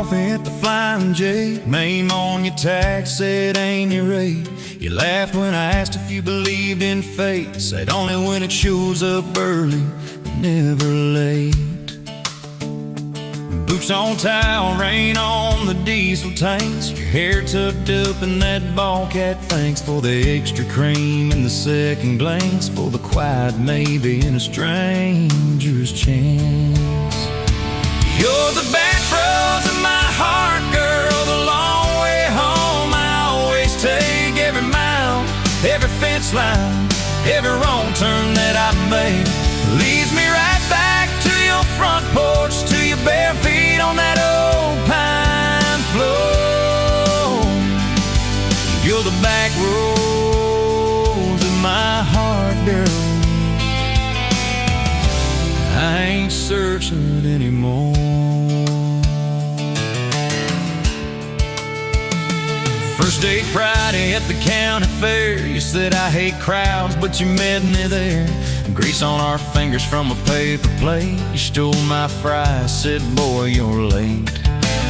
coffee at the Flying J. Name on your tax said ain't your rate. You laughed when I asked if you believed in fate. Said only when it shows up early, never late. Boots on towel, rain on the diesel tanks. Your hair tucked up in that ball cat. Thanks for the extra cream and the second glance, for the quiet maybe in a stranger's chance. You're the back roads of my heart, girl, the long way home. I always take every mile, every fence line, every wrong turn that I make leads me right back to your front porch, to your bare feet on that old pine floor. You're the back roads of my heart, girl. I ain't searching anymore. First date Friday at the county fair. You said I hate crowds, but you met me there. Grease on our fingers from a paper plate. You stole my fries, said boy you're late.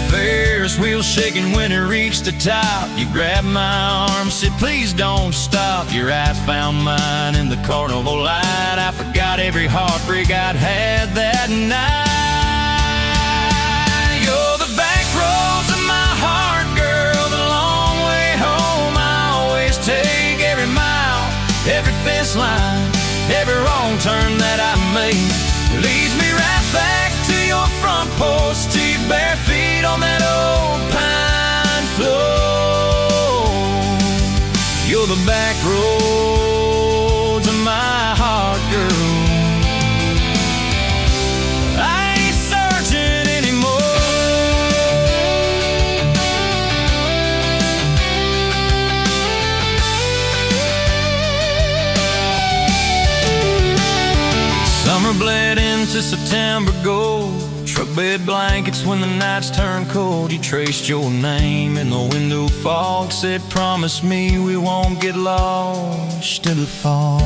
Ferris wheel shaking when it reached the top. You grabbed my arm, said please don't stop. Your eyes found mine in the carnival light. I forgot every heartbreak I'd had that night. You're the back roads of my heart, girl, the long way home. I always take every mile, every fence line, every wrong turn that I make leads me right back to your front porch, to your bare feet on that old pine floor. You're the back roads of my heart, girl. I ain't searching anymore. Summer bled into September gold. Truck bed blankets when the nights turn cold. You traced your name in the window fog. Said promise me we won't get lost in the fog.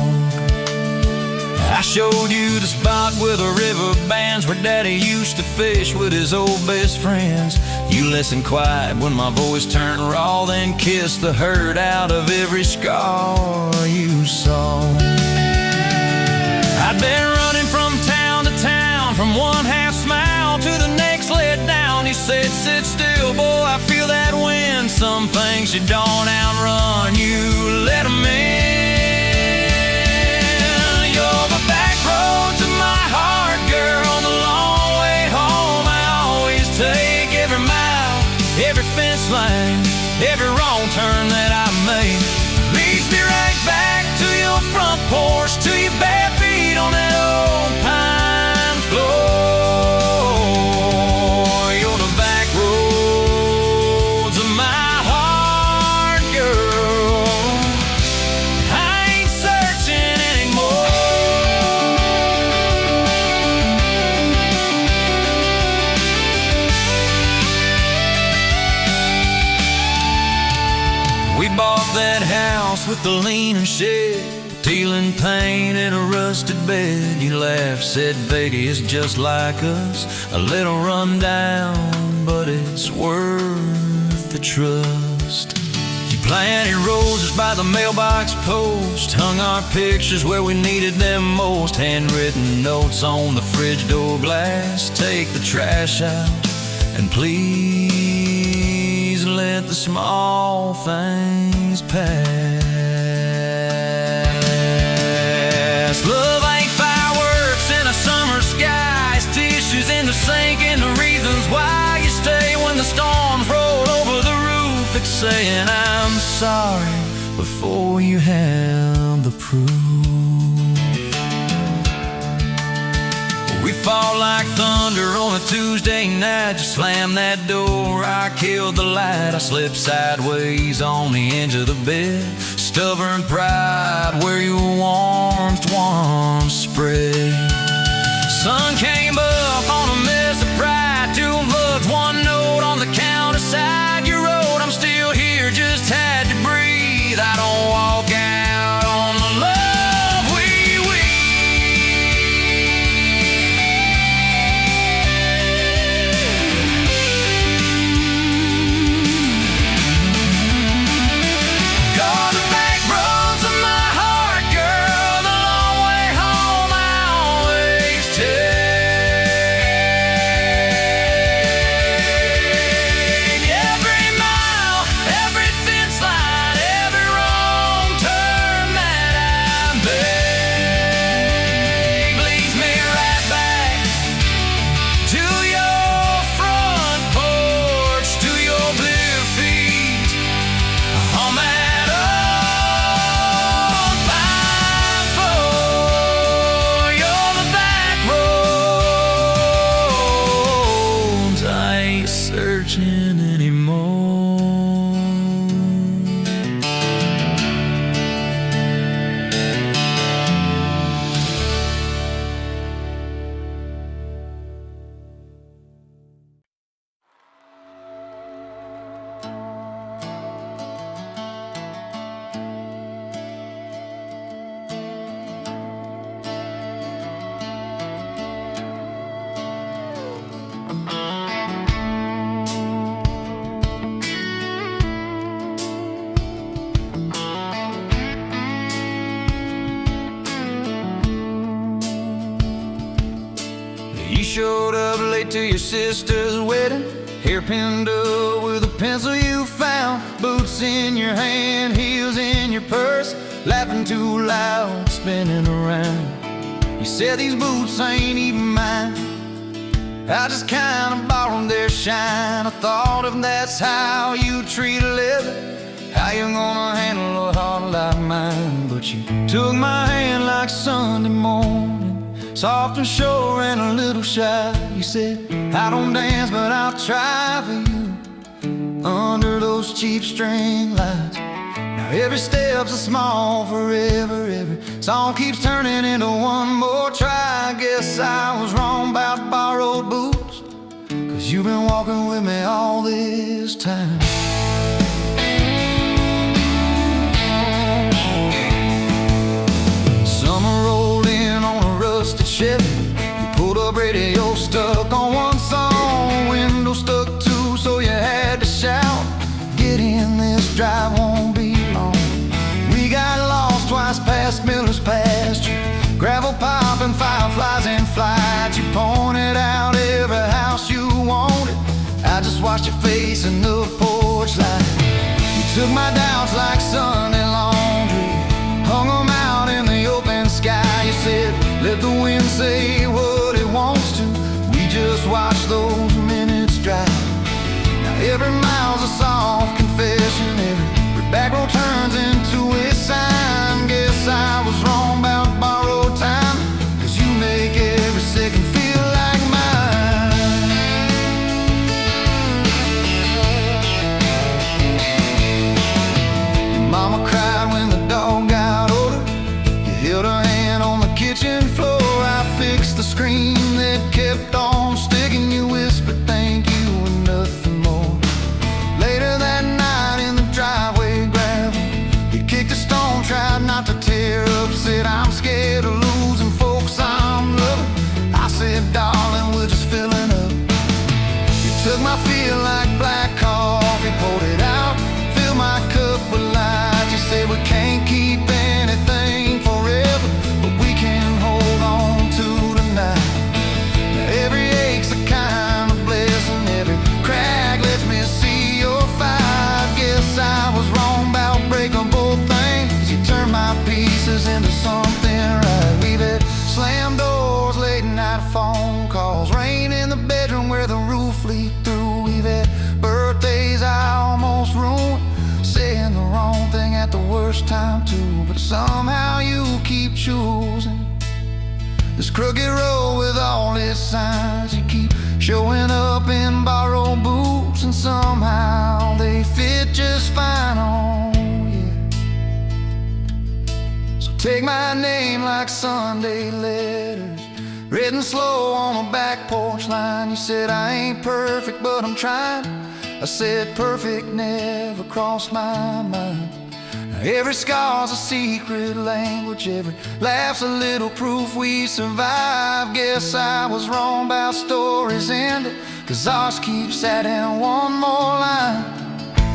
I showed you the spot where the river bands, where Daddy used to fish with his old best friends. You listened quiet when my voice turned raw, then kissed the hurt out of every scar you saw. I'd been running from town to town, from one half smile to the next let down. You said sit still, boy, I feel that wind. Some things you don't outrun, you let them in. You're the back roads of my heart, girl, the long way home. I always take every mile, every fence line, every wrong turn that I make leads me right back to your front porch, to your bare feet on that old pine floor. You're the back roads of my heart, girl. I ain't searching anymore. We bought that house with the leaning shed, peeling paint in a rusted bed. You laughed, said baby, it's just like us, a little run down, but it's worth the trust. You planted roses by the mailbox post, hung our pictures where we needed them most. Handwritten notes on the fridge door glass, take the trash out and please let the small things pass. Love ain't fireworks in a summer sky, it's tissues in the sink and the reasons why you stay when the storms roll over the roof. It's saying I'm sorry before you have the proof. We fall like thunder on a Tuesday night. You slam that door, I killed the light. I slipped sideways on the edge of the bed. Stubborn pride where your warmth once spread. Sun came up on a mess of pride. 2 bucks, 1 note on the counter side. You wrote, I'm still here, just had to breathe. I don't walk out on the love we showed up late to your sister's wedding, hair pinned up with a pencil you found, boots in your hand, heels in your purse, laughing too loud, spinning around. You said these boots ain't even mine, I just kinda borrowed their shine. I thought if that's how you treat a living, how you gonna handle a heart like mine? But you took my hand like Sunday morning, soft and sure and a little shy. You said, I don't dance but I'll try for you under those cheap string lights. Now every step's a small forever, every song keeps turning into one more try. I guess I was wrong about borrowed boots, 'cause you've been walking with me all this time. Summer rolled in on a rusted Chevy, you pulled up, radio stuck on one song, window stuck too, so you had to shout, get in, this drive won't be long. We got lost twice past Miller's pasture, gravel popping, fireflies in flight. You pointed out every house you wanted, I just watched your face in the porch light. You took my doubts like Sunday laundry, hung them out in the open sky. You said, let the wind say what it wants to, we just watch those minutes drive. Now every mile's a soft confession, every back road turns into a sign. Guess I was wrong about borrowed time, 'cause you make every second feel like mine. Your mama cried when the dog got older, you held her hand on the kitchen floor. I fixed the screen that kept on sticking, you whispered thank you and nothing more. Later that night in the driveway gravel, you kicked a stone, tried not to tear up, said I'm scared of losing folks I'm loving. I said, darling, we're just filling up. You took my feel like black coffee, poured it out, filled my cup with light. You said we can't keep anything forever, but we can hold on to tonight. Now every ache's a kind of blessing, every crack lets me see your fight. Guess I was wrong about breaking both things, you turned my pieces into something right. We've had slam doors, late night phone calls, rain in the bedroom where the roof leaked through. We've had birthdays I almost ruined, saying the wrong thing at the worst time too. But somehow you keep choosing this crooked road with all its signs. You keep showing up in borrowed boots, and somehow they fit just fine on you. So take my name like Sunday letters, written slow on a back porch line. You said I ain't perfect but I'm trying, I said perfect never crossed my mind. Now every scar's a secret language, every laugh's a little proof we survived. Guess I was wrong about stories ending, 'cause ours keeps adding one more line.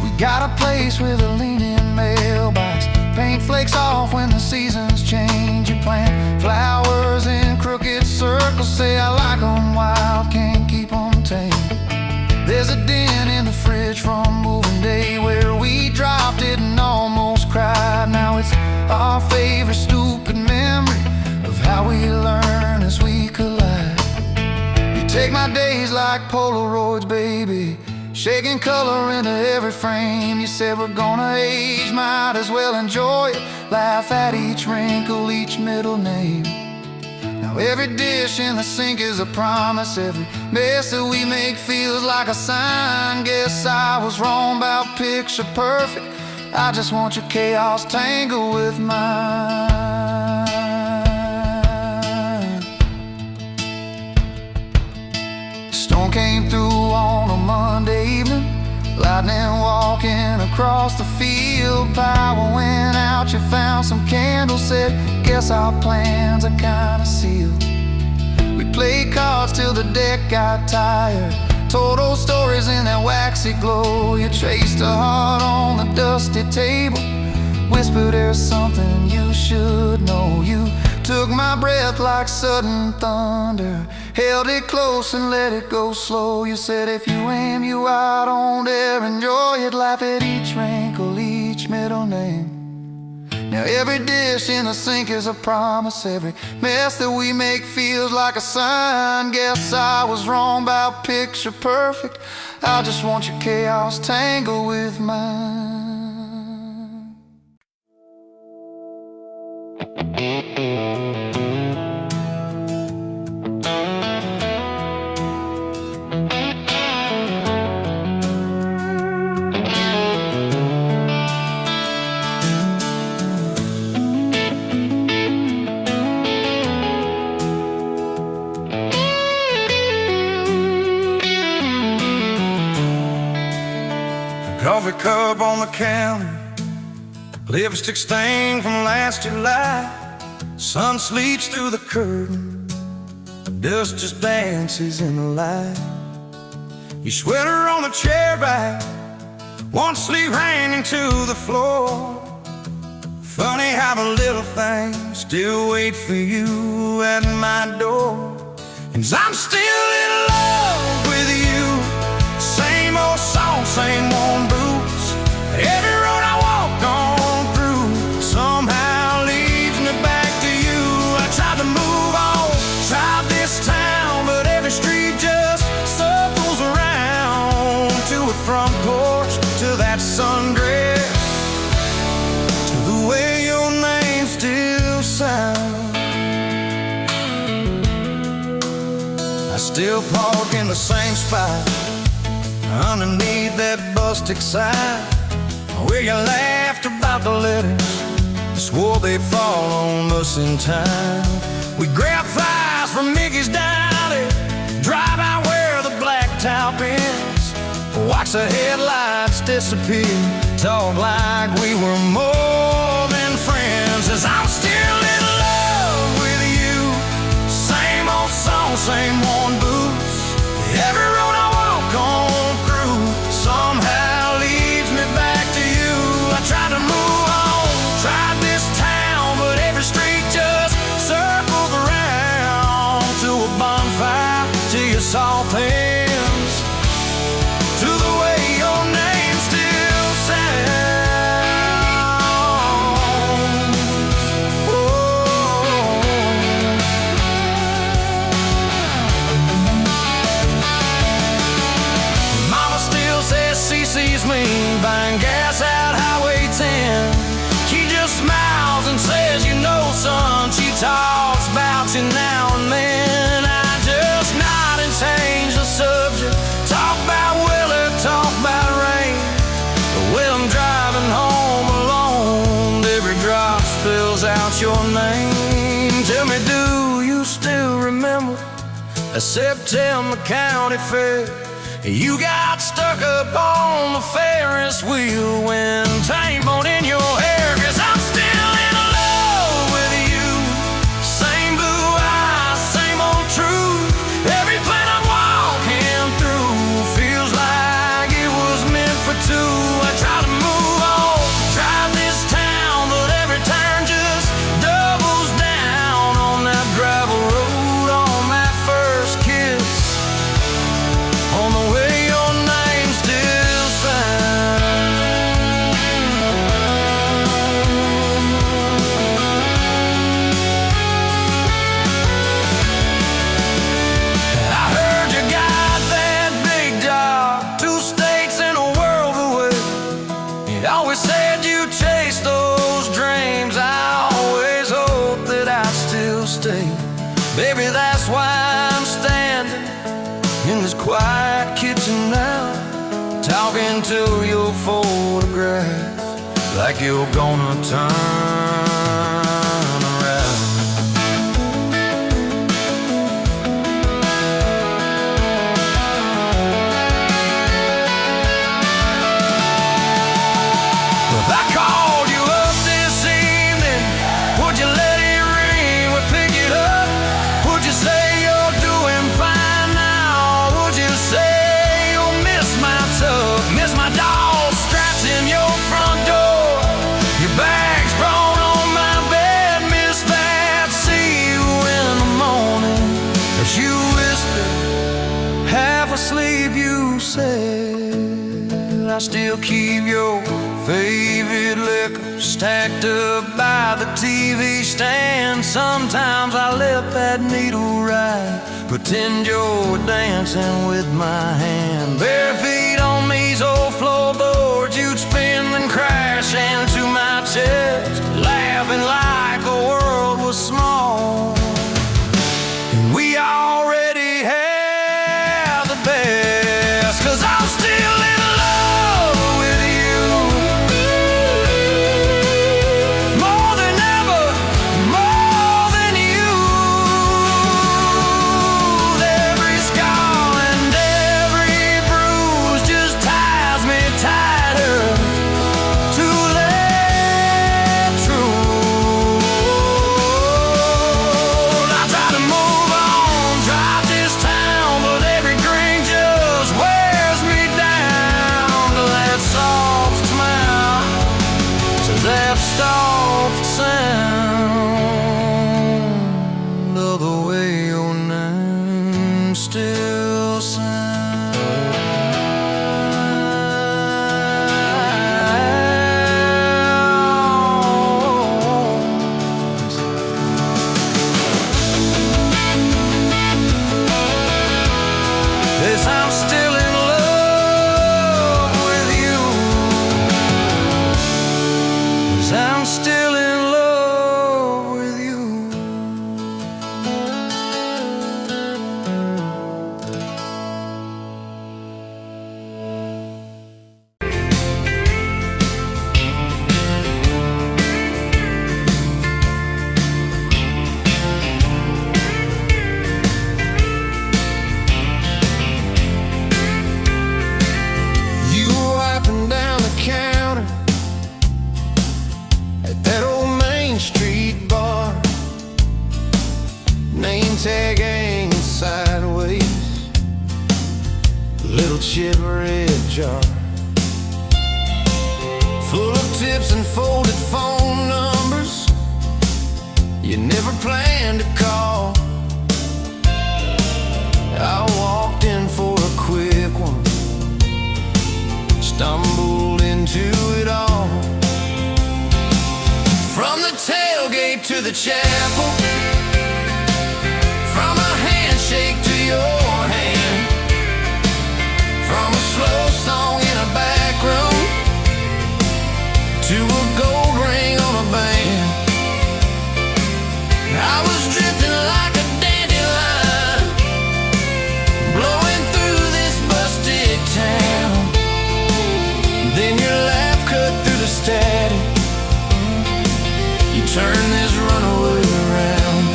We got a place with a leaning mailbox, paint flakes off when the seasons change. You plant flowers in crooked circles, say I like 'em wild, can't keep 'em tame. There's a dent in the fridge from moving day where we dropped it and almost cried. Now it's our favorite stupid memory of how we learn as we collide. You take my days like Polaroids, baby, shaking color into every frame. You said we're gonna age, might as well enjoy it, laugh at each wrinkle, each middle name. Now every dish in the sink is a promise, every mess that we make feels like a sign. Guess I was wrong about picture perfect, I just want your chaos tangled with mine. Storm came through on a Monday evening, lightning walking across the field. Power went out, you found some candles, said guess our plans are kinda sealed. We played cards till the deck got tired, told old stories in that waxy glow. You traced a heart on the dusty table, whispered there's something you should know. You took my breath like sudden thunder, held it close and let it go slow. You said if you aim, you out, don't dare enjoy it. Laugh at each wrinkle, each middle name. Now every dish in the sink is a promise. Every mess that we make feels like a sign. Guess I was wrong about picture perfect. I just want your chaos tangled with mine. Coffee cup on the counter, lipstick stain from last July. Sun sleeps through the curtain, dust just dances in the light. Your sweater on the chair back, one sleeve hanging to the floor. Funny how the little things still wait for you at my door. And I'm still in love with you. Same old song, same worn boots. Every road I walk on through somehow leads me back to you. I tried to move on, tried this town, but every street just circles around. To a front porch, to that sundress, to the way your name still sounds. I still park in the same spot, underneath that busted sign, where you laughed about the letters, swore they'd fall on us in time. We grab thighs from Mickey's Dowdy, drive out where the blacktop ends, watch the headlights disappear, talk like we were more than friends. As I'm still in love with you, same old song, same worn boots. Every road I walk on somehow leads me back to you. I tried to move on, tried this town, but every street just circles around. To a bonfire, to your soft hands, to the way your name still sounds. Oh. Mama still says she sees me buying gas out Highway 10. She just smiles and says, you know, son, she talks about you now and then. I just nod and change the subject, talk about weather, talk about rain. But when I'm driving home alone, every drop spills out your name. Tell me, do you still remember a September county fair? You got stuck up on the Ferris wheel when time bone in your hair. 'Cause I'm still in love with you. Same blue eyes, same old truth. Every plan I'm walking through feels like it was meant for two. I try to move on, drive this town, but every turn just doubles down on that gravel road, on that first kiss, on the way your name still sounds. I heard you got that big job, 2 states and a world away. You always said you chased those dreams. I always hoped that I'd still stay. Baby, that's why I'm standing in this quiet kitchen now, talking to your photograph like you're gonna turn around. If I called you up this evening, would you let it ring? Would pick it up? Would you say you're doing fine now? Would you say you'll miss my tub, miss my dog straps in your front door, your bags brought on still keep your favorite liquor stacked up by the TV stand. Sometimes I let that needle ride, pretend you're dancing with my hand. Bare feet on these old floorboards, you'd spin then crash into my chest, laughing like the world was small. And we already have the best, 'cause I'm still in love with you, more than ever, more than you. Every scar and every bruise just ties me tighter to that truth. I try to move on, drive this town, but every drink just wears me down to that soft smile, to that soft sound of the way your name still sounds. Yes, I'm still in love with you. Yes, I'm still in love with you. You were wiping down the counter at that old Main Street bar, name tag hanging sideways, little chip red jar full of tips and folded phone numbers you never planned to call. I walked in for a quick one, stumbled into it all. From the tailgate to the chapel, from a handshake to your hand, from a slow song in a back room to a gold ring on a band. I was drifting like a dandelion, blowing through this busted town. Then your laugh cut through the static, you turn this runaway around.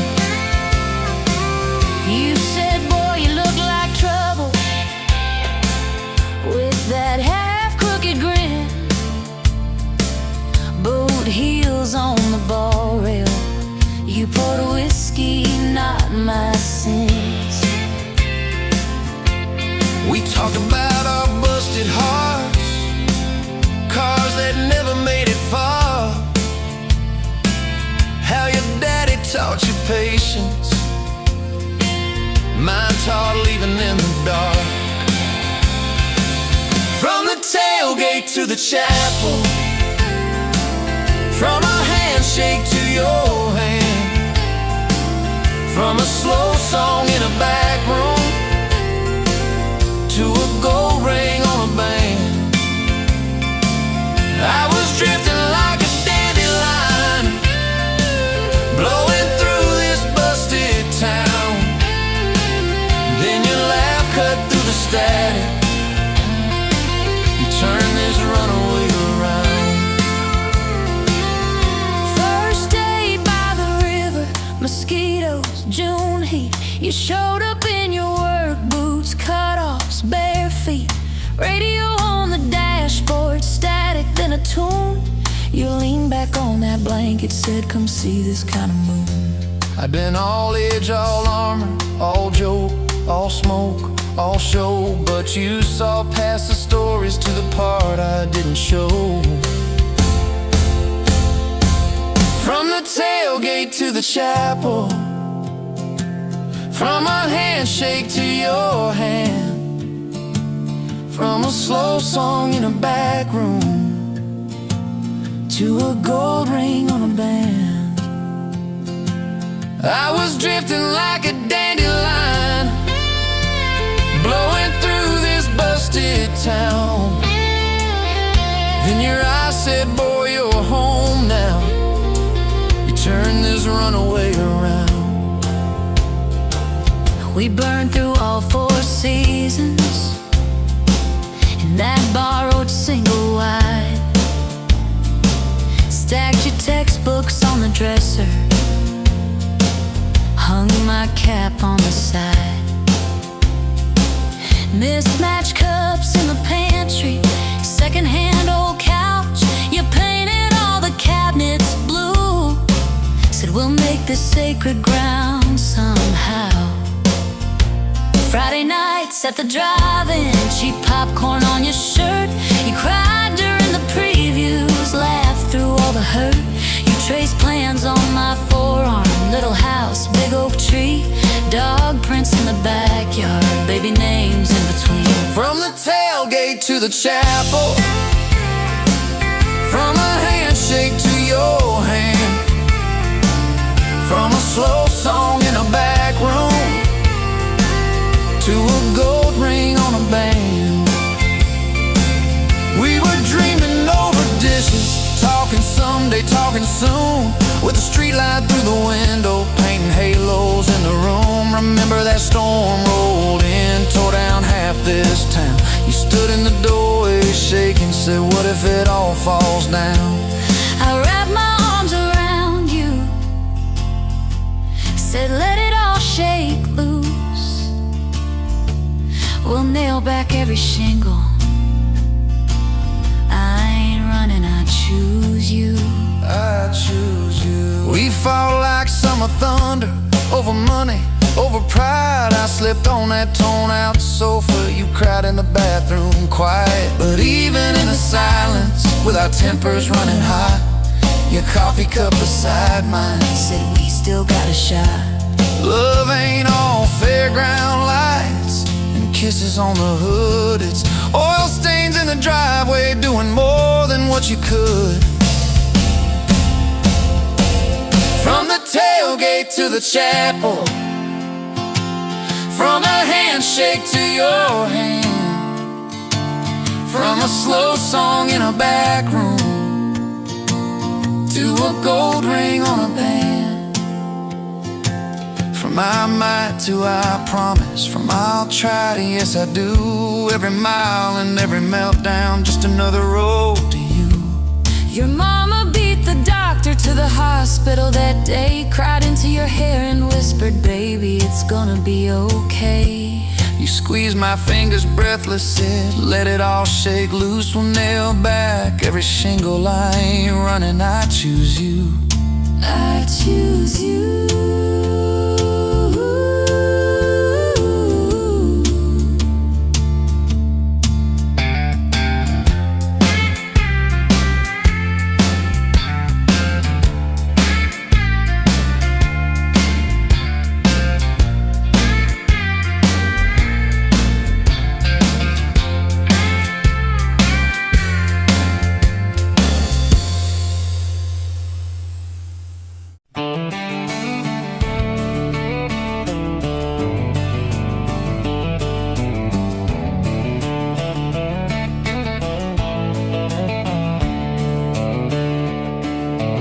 You said, boy, you look like trouble, with that half-crooked grin, boot heels on the bar rail. You poured whiskey, not my sins. We talked about our busted hearts, cars that never made it far, how your daddy taught you patience, mine taught leaving in the dark. From the tailgate to the chapel, from a handshake to your hand, from a slow song in a back room to a gold ring on a band. I was drifting like a dandelion, blowing through this busted town. Then your laugh cut through the static, you turn this runaway around. First day by the river, mosquitoes, June heat. You showed up in your work boots, cutoffs, bare feet, radio on the dashboard, static, then a tune. You leaned back on that blanket, said, come see this kind of moon. I've been all edge, all armor, all joke, all smoke, all show, but you saw past the stories to the part I didn't show. From the tailgate to the chapel, from a handshake to your hand, From a slow song in a back room to a gold ring on a band, I was drifting like a dandelion, blowing through this busted town. Then your eyes said, boy, you're home now. You turned this runaway around. We burned through all 4 seasons in that borrowed single wide. Stacked your textbooks on the dresser, hung my cap on the side. Mismatched cups in the pantry, secondhand old couch. You painted all the cabinets blue, said we'll make this sacred ground somehow. Friday nights at the drive-in, cheap popcorn on your shirt. You cried during the previews, laughed through all the hurt. You traced plans on my forearm, little house, big oak tree, dog prints in the backyard, baby names in between. From the tailgate to the chapel, from a handshake to your hand, from a slow song in a back room to a gold ring on a band. We were dreaming over dishes, talking someday, talking soon, with a street light through the window, painting halos in the room. Remember that storm rolled in, tore down half this town. You stood in the doorway shaking, said, what if it all falls down? I wrapped my arms around you, said let it all shake loose. We'll nail back every shingle. I ain't running, I choose you. I choose you. We fought like summer thunder, over money, over pride. I slipped on that torn-out sofa, you cried in the bathroom quiet. But even in the silence, with our tempers running hot, your coffee cup beside mine Said we still got a shot. love ain't all fairground lights and kisses on the hood. It's oil stains in the driveway, doing more than what you could. From the tailgate to the chapel, from a handshake to your hand, from a slow song in a back room to a gold ring on a band. From I might to I promise, from I'll try to yes I do. Every mile and every meltdown, just another road to you. Your mama beat the doctor to the hospital that day, cried into your hair and whispered, baby, it's gonna be okay. You squeezed my fingers breathless, said, let it all shake loose. We'll nail back every shingle. I ain't running, I choose you. I choose you.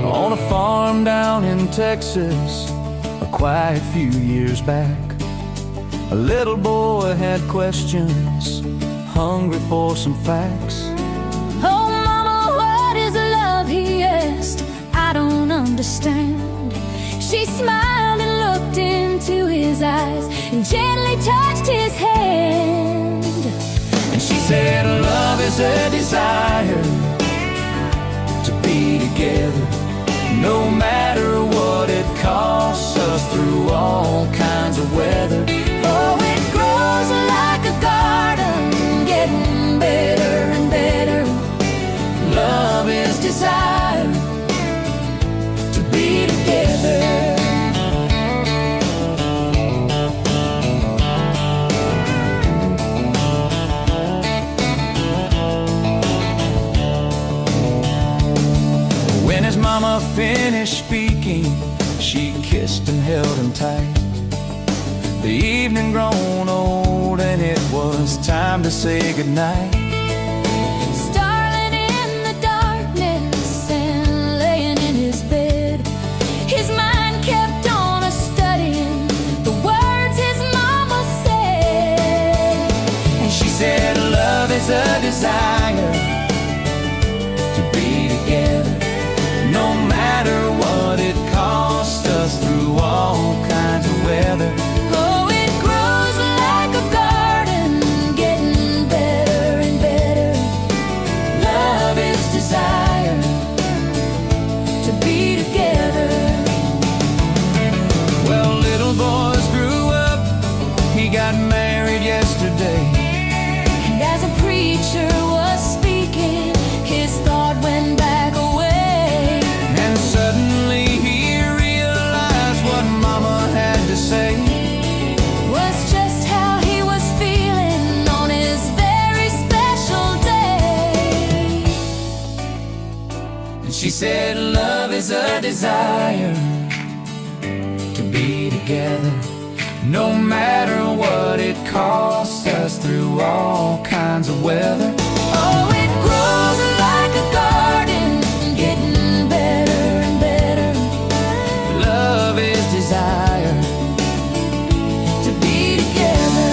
On a farm down in Texas, a quiet few years back, a little boy had questions, hungry for some facts. Oh, mama, what is love? He asked. I don't understand. She smiled and looked into his eyes and gently touched his hand. And she said, love is a desire to be together, no matter what it costs us, through all kinds of weather. Oh, it grows like a garden, getting better and better. Love is desire to be together. When his mama finished speaking, she kissed and held him tight. The evening grown old and it was time to say goodnight. Starling in the darkness and laying in his bed, his mind kept on a-studying the words his mama said. And she said, love is a desire to be together, no matter what it costs us, through all kinds of weather. Oh, it grows like a garden, getting better and better. Love is desire to be together. Well, little boys grew up, he got married yesterday. And as a preacher was speaking, his thought went back away. And suddenly he realized what mama had to say. Was just how he was feeling on his very special day. And she said, love is a desire to be together, no matter what it costs us, through all kinds of weather. Oh, it grows like a garden, getting better and better. Love is desire To be together.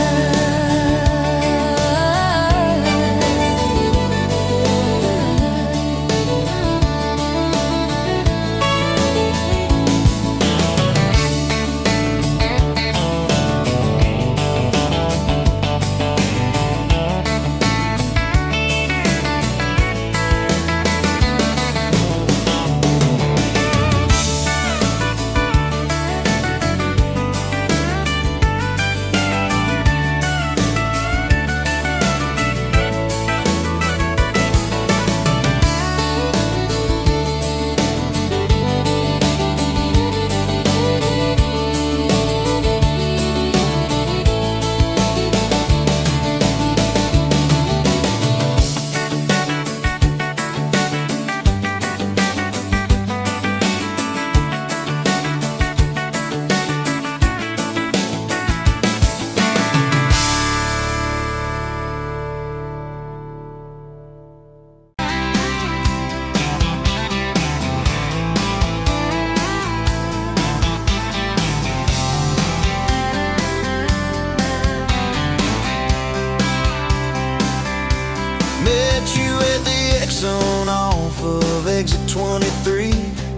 Met you at the Exxon off of exit 23.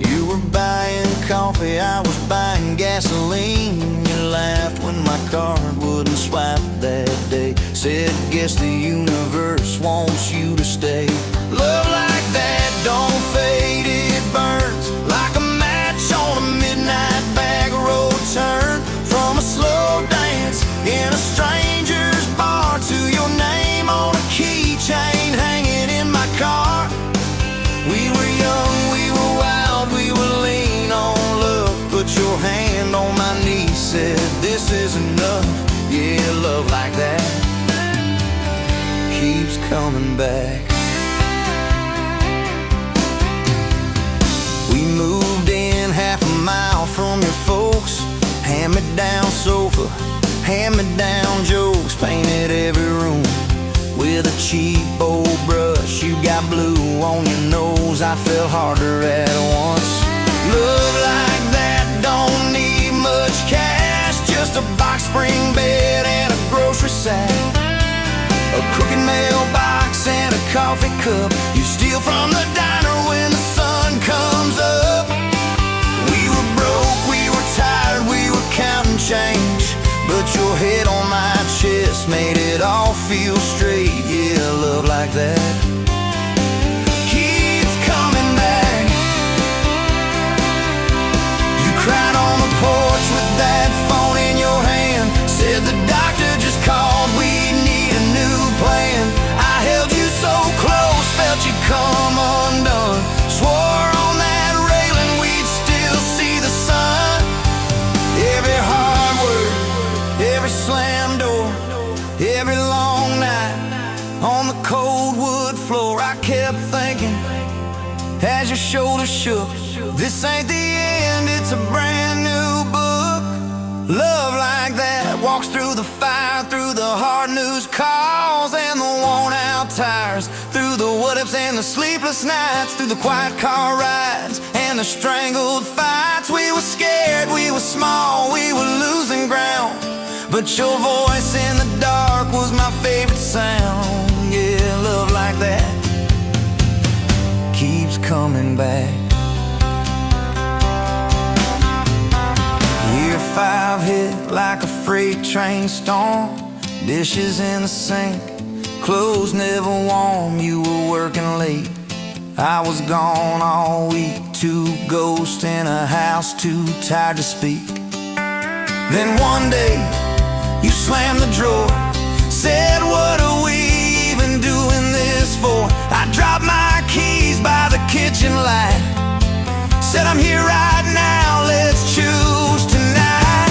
You were buying coffee, I was buying gasoline. You laughed when my card wouldn't swipe that day. Said, guess the universe wants you to stay. Love like that don't fade, it burns like a match on a midnight back road turn. From a slow dance in a stranger's bar to your name on a keychain hanging in my car. We were young, we were wild, we were lean on love. Put your hand on my knee, said this is enough. Yeah, love like that keeps coming back. We moved in half a mile from your folks. Hand-me-down sofa, hand-me-down jokes. Painted every room with a cheap old brush. You got blue on your nose, I fell harder at once. Love like that don't need much cash, just a box spring bed and a grocery sack, a crooked mailbox and a coffee cup. You steal from the diner when the sun comes up. We were broke, we were tired, we were counting change, but your head on my chest made it all feel straight. Yeah, love like that keeps coming back. You cried on the porch with that phone in your hand. Said the doctor just called, we need a new plan. I held you so close, felt you come undone. Swore on that shoulders shook. This ain't the end, it's a brand new book. Love like that walks through the fire, through the hard news calls and the worn out tires, through the what ifs and the sleepless nights, through the quiet car rides and the strangled fights. We were scared, we were small, we were losing ground, but your voice in the dark was my favorite sound. Yeah, love like that keeps coming back. Year 5 hit like a freight train storm. Dishes in the sink, clothes never warm. You were working late, I was gone all week. 2 ghosts in a house, too tired to speak. Then one day, you slammed the drawer, said, what are we even doing this for? I dropped my keys by the kitchen light, said, I'm here right now, let's choose tonight.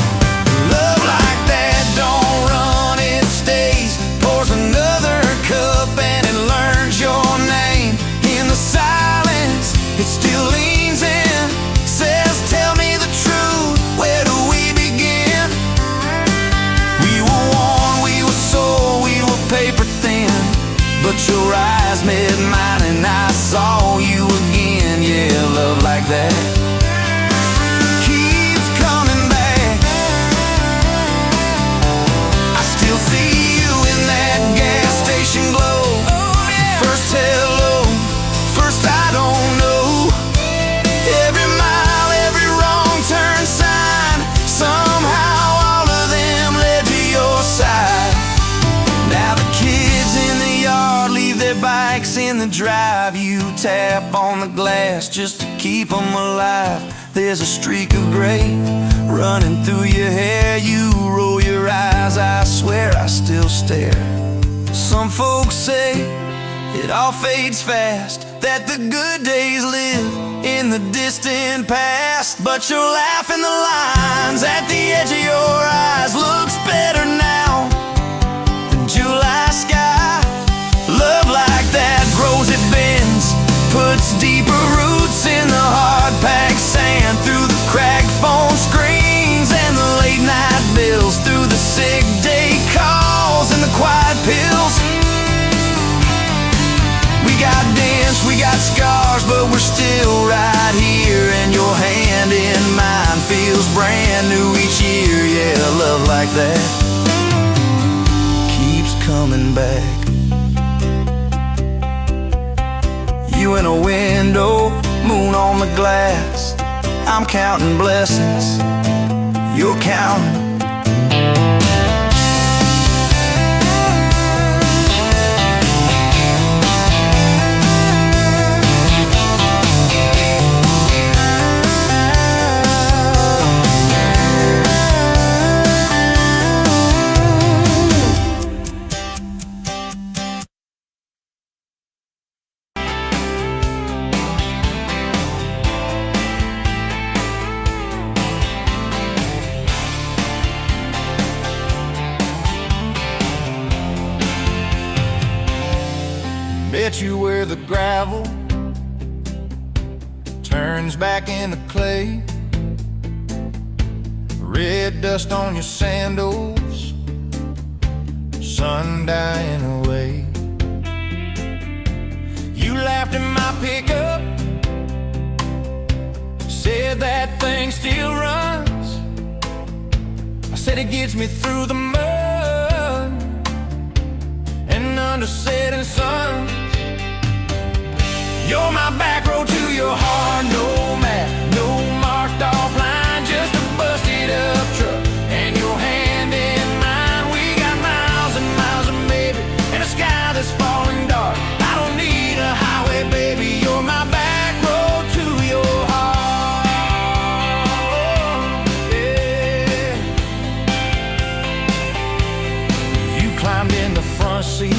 Love like that don't run, it stays. Pours another cup and it learns your name. In the silence, it still leans in, says, tell me the truth, where do we begin? We were worn, we were sore, we were paper thin, but your eyes met mine and I saw you again. Yeah, love like that keeps coming back. I still see you in that gas station glow. First hello, first I don't know. Every mile, every wrong turn sign, somehow all of them led to your side. Now the kids in the yard leave their bikes in the drive. You tap on the glass just to keep them alive. There's a streak of gray running through your hair. You roll your eyes, I swear I still stare. Some folks say it all fades fast, that the good days live in the distant past. But your laugh and the lines at the edge of your eyes looks better now than July sky. Love like that grows, it bends, puts deeper roots in the hard-packed sand, through the cracked phone screens and the late-night bills, through the sick day calls and the quiet pills. We got dents, we got scars, but we're still right here, and your hand in mine feels brand new each year. Yeah, love like that keeps coming back. You in a window, moon on the glass. I'm counting blessings, you're counting. Bet you where the gravel turns back into clay, red dust on your sandals, sun dying away. You laughed in my pickup, said that thing still runs. I said it gets me through the mud and under setting sun. You're my back road to your heart, no map, no marked off line, just a busted up truck and your hand in mine. We got miles and miles of maybe and a sky that's falling dark. I don't need a highway, baby, you're my back road to your heart. Yeah. You climbed in the front seat,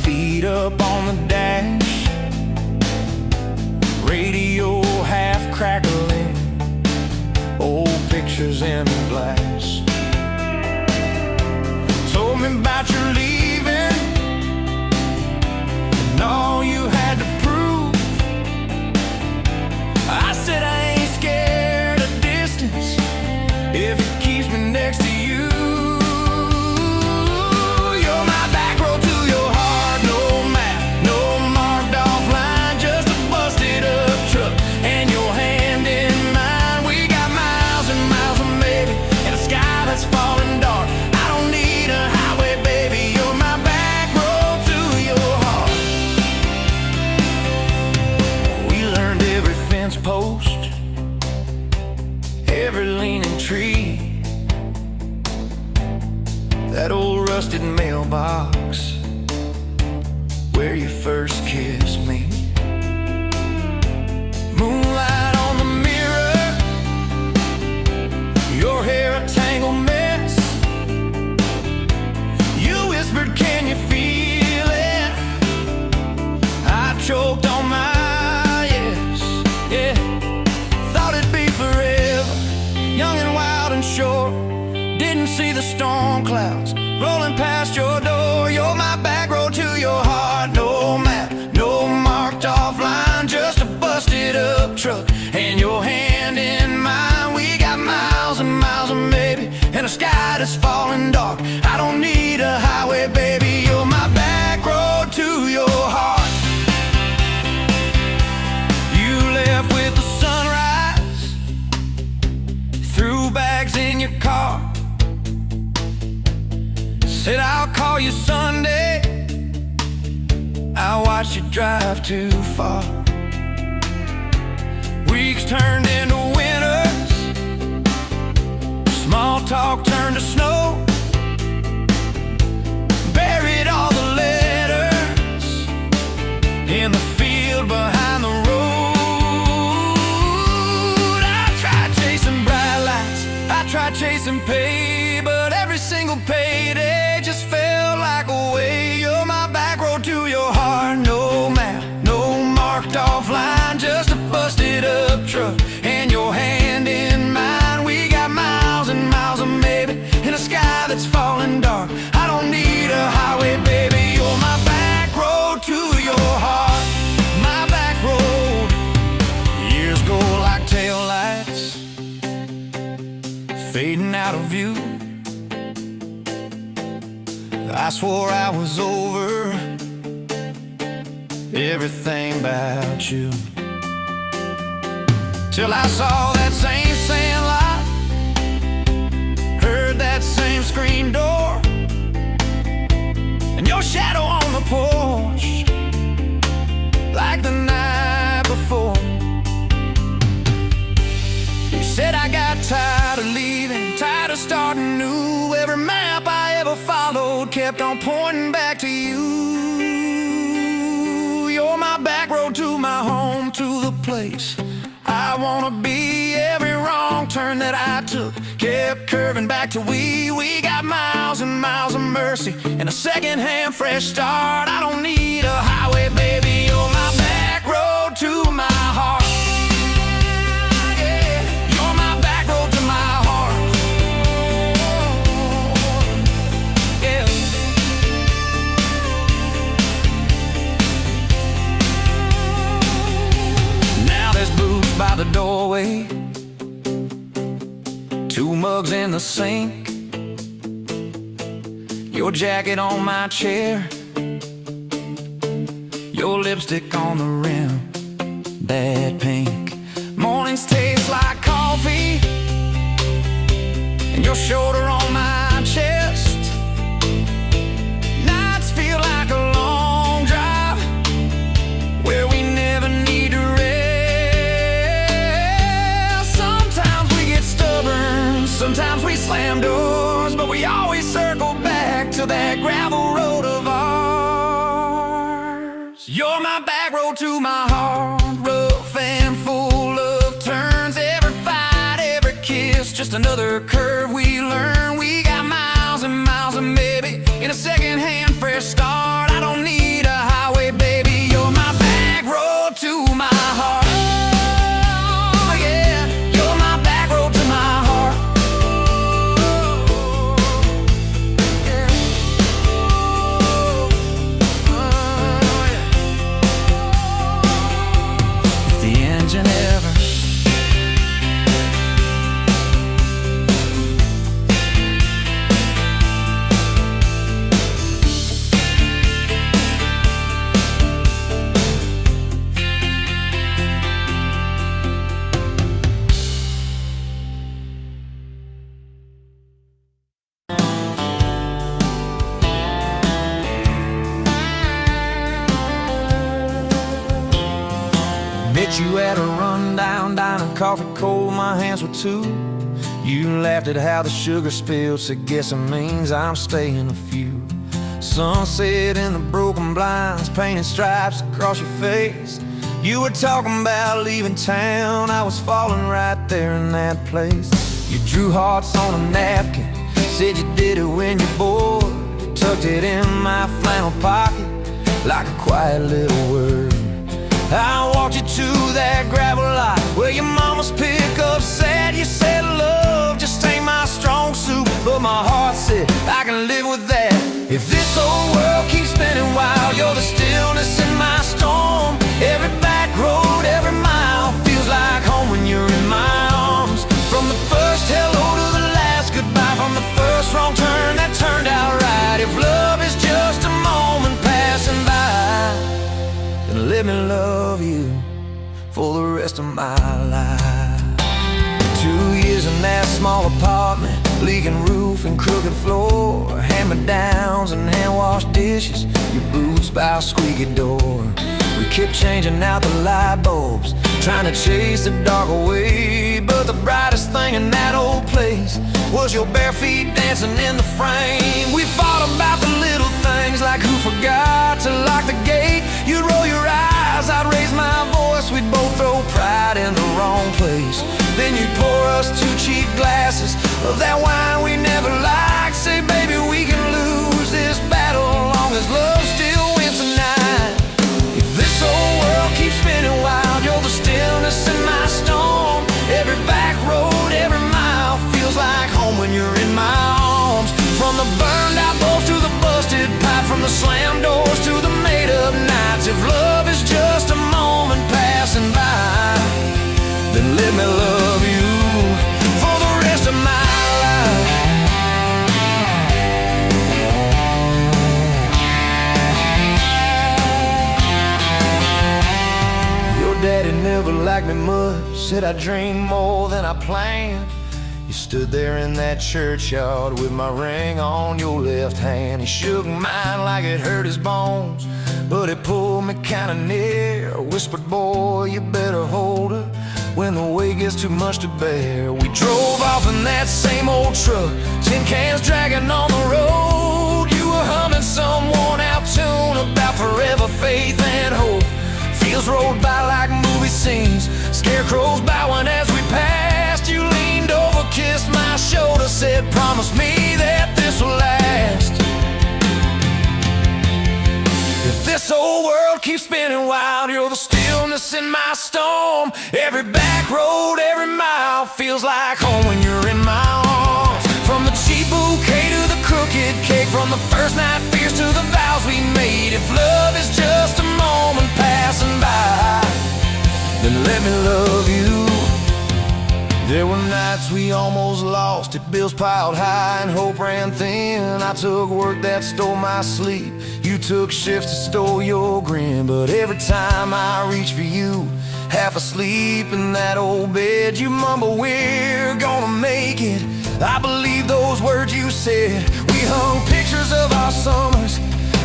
feet up on the dash, radio half crackling, old pictures in glass. Told me about your leaving and all you had to prove. clouds rolling past your door. You're my back road to your heart. No map, no marked off line, just a busted up truck and your hand in mine. We got miles and miles of maybe and a sky that's falling dark. I don't need a highway, baby. You're my back road to your heart. With the sunrise, threw bags in your car, said I'll call you Sunday. I watched you drive too far. Weeks turned into winters, small talk turned to snow. Buried all the letters in the field behind the road. Tried chasing pay, but every single payday just felt like a way. You're my back road to your heart. No map, no marked off line, just a busted up truck and your hand in mine. We got miles and miles of maybe in a sky that's falling dark. I don't need a highway, baby. You're my back road to your heart. My back road. Years go like taillights, fading out of view. I swore I was over everything about you, till I saw that same sand lot, heard that same screen door, and your shadow on the porch like the night before. You said I got tired of leaving, tired of starting new. Every map I ever followed kept on pointing back to you. You're my back road to my home, to the place I wanna be. Every wrong turn that I took kept curving back to we. We got miles and miles of mercy and a second-hand fresh start. I don't need a highway, baby. You're my back road to my heart. By the doorway, two mugs in the sink, your jacket on my chair, your lipstick on the rim, that pink. Mornings taste like coffee, and your shoulder on my chest. Nights feel like a long drive where we never need to rest. Sometimes we slam doors, but we always circle back to that gravel road of ours. You're my back road to my heart, rough and full of turns. Every fight, every kiss, just another curve we learn. We got miles and miles of maybe in a second-hand fresh start. I don't need a highway, baby. You're my back road to my heart. Met you at a rundown diner, coffee cold, my hands were too. You laughed at how the sugar spilled, said guess it means I'm staying a few. Sunset in the broken blinds, painted stripes across your face. You were talking about leaving town, I was falling right there in that place. You drew hearts on a napkin, said you did it when you're bored. Tucked it in my flannel pocket like a quiet little word. I walked you to that gravel lot where your mama's pickup sat. You said love just ain't my strong suit, but my heart said I can for the rest of my life. 2 years in that small apartment, leaking roof and crooked floor, hand-me-downs and hand-washed dishes, your boots by a squeaky door. We kept changing out the light bulbs, trying to chase the dark away, but the brightest thing in that old place was your bare feet dancing in the frame. We fought about the little things, like who forgot to lock the gate. You'd roll your eyes, I'd raise my voice, we'd both throw pride in the wrong place. Then you'd pour us 2 cheap glasses of that wine we never liked. Say, baby, we can lose this battle long as love still wins tonight. If this whole world keeps spinning wild, you're the stillness in my storm. Every back road, every mile feels like home when you're in my arms. From the burned out bulbs to the busted pipe, from the slammed doors to the made up nights. If love is just a moment passing by, then let me love you for the rest of my life. Your daddy never liked me much, said I dreamed more than I planned. You stood there in that churchyard with my ring on your left hand. He shook mine like it hurt his bones, but he pulled me kinda near, whispered, boy, you better hold her when the weight gets too much to bear. We drove off in that same old truck, tin cans dragging on the road. You were humming some worn out tune about forever faith and hope. Fields rolled by like movie scenes, scarecrows bowing as we passed. You leaned over, kissed my shoulder, said, promise me that this will last. If this whole world keeps spinning wild, you're the stillness in my storm. Every back road, every mile feels like home when you're in my arms. From the cheap bouquet to the crooked cake, from the first night fears to the vows we made. If love is just a moment passing by, then let me love you. There were nights we almost lost it, bills piled high and hope ran thin. I took work that stole my sleep, you took shifts that stole your grin. But every time I reach for you, half asleep in that old bed, you mumble, we're gonna make it. I believe those words you said. We hung pictures of our summers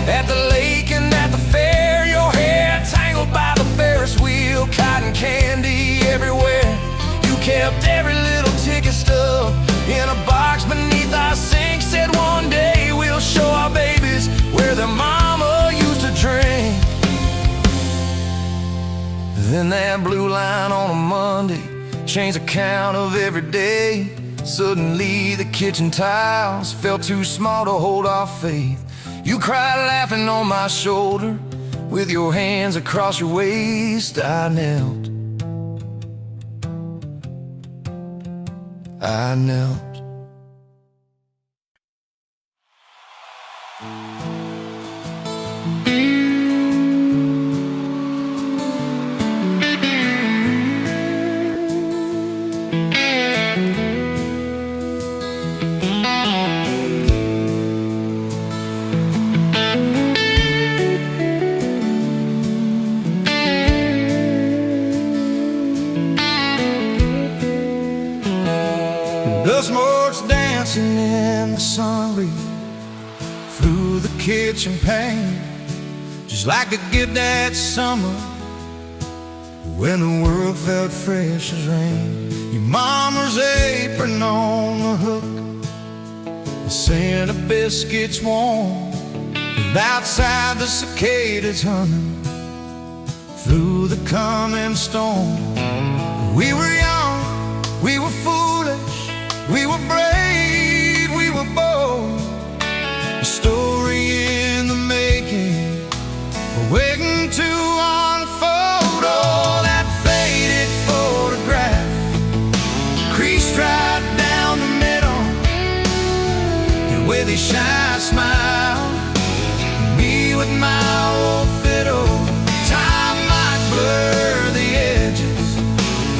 at the lake and at the fair. Your hair tangled by the Ferris wheel, cotton candy everywhere. You kept every little ticket stub in a box beneath our sink. Said one day we'll show our babies where their mama used to drink. Then that blue line on a Monday changed the count of every day. Suddenly the kitchen tiles felt too small to hold our faith. You cried laughing on my shoulder, with your hands across your waist. I knelt. Dust motes dancing in the sun breeze through the kitchen pane, just like the gift that summer when the world felt fresh as rain. Your mama's apron on the hook, the scent of biscuits warm, and outside the cicadas humming through the coming storm. We were young, we were foolish, we were brave, we were bold. A story in the making, waiting to unfold. Oh, that faded photograph, creased right down the middle, and with a shy smile, me with my old fiddle. Time might blur the edges,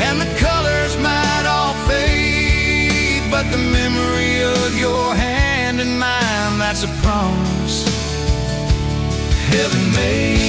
and the colors might all fade, but the memory of your hand in mine, that's a promise heaven made.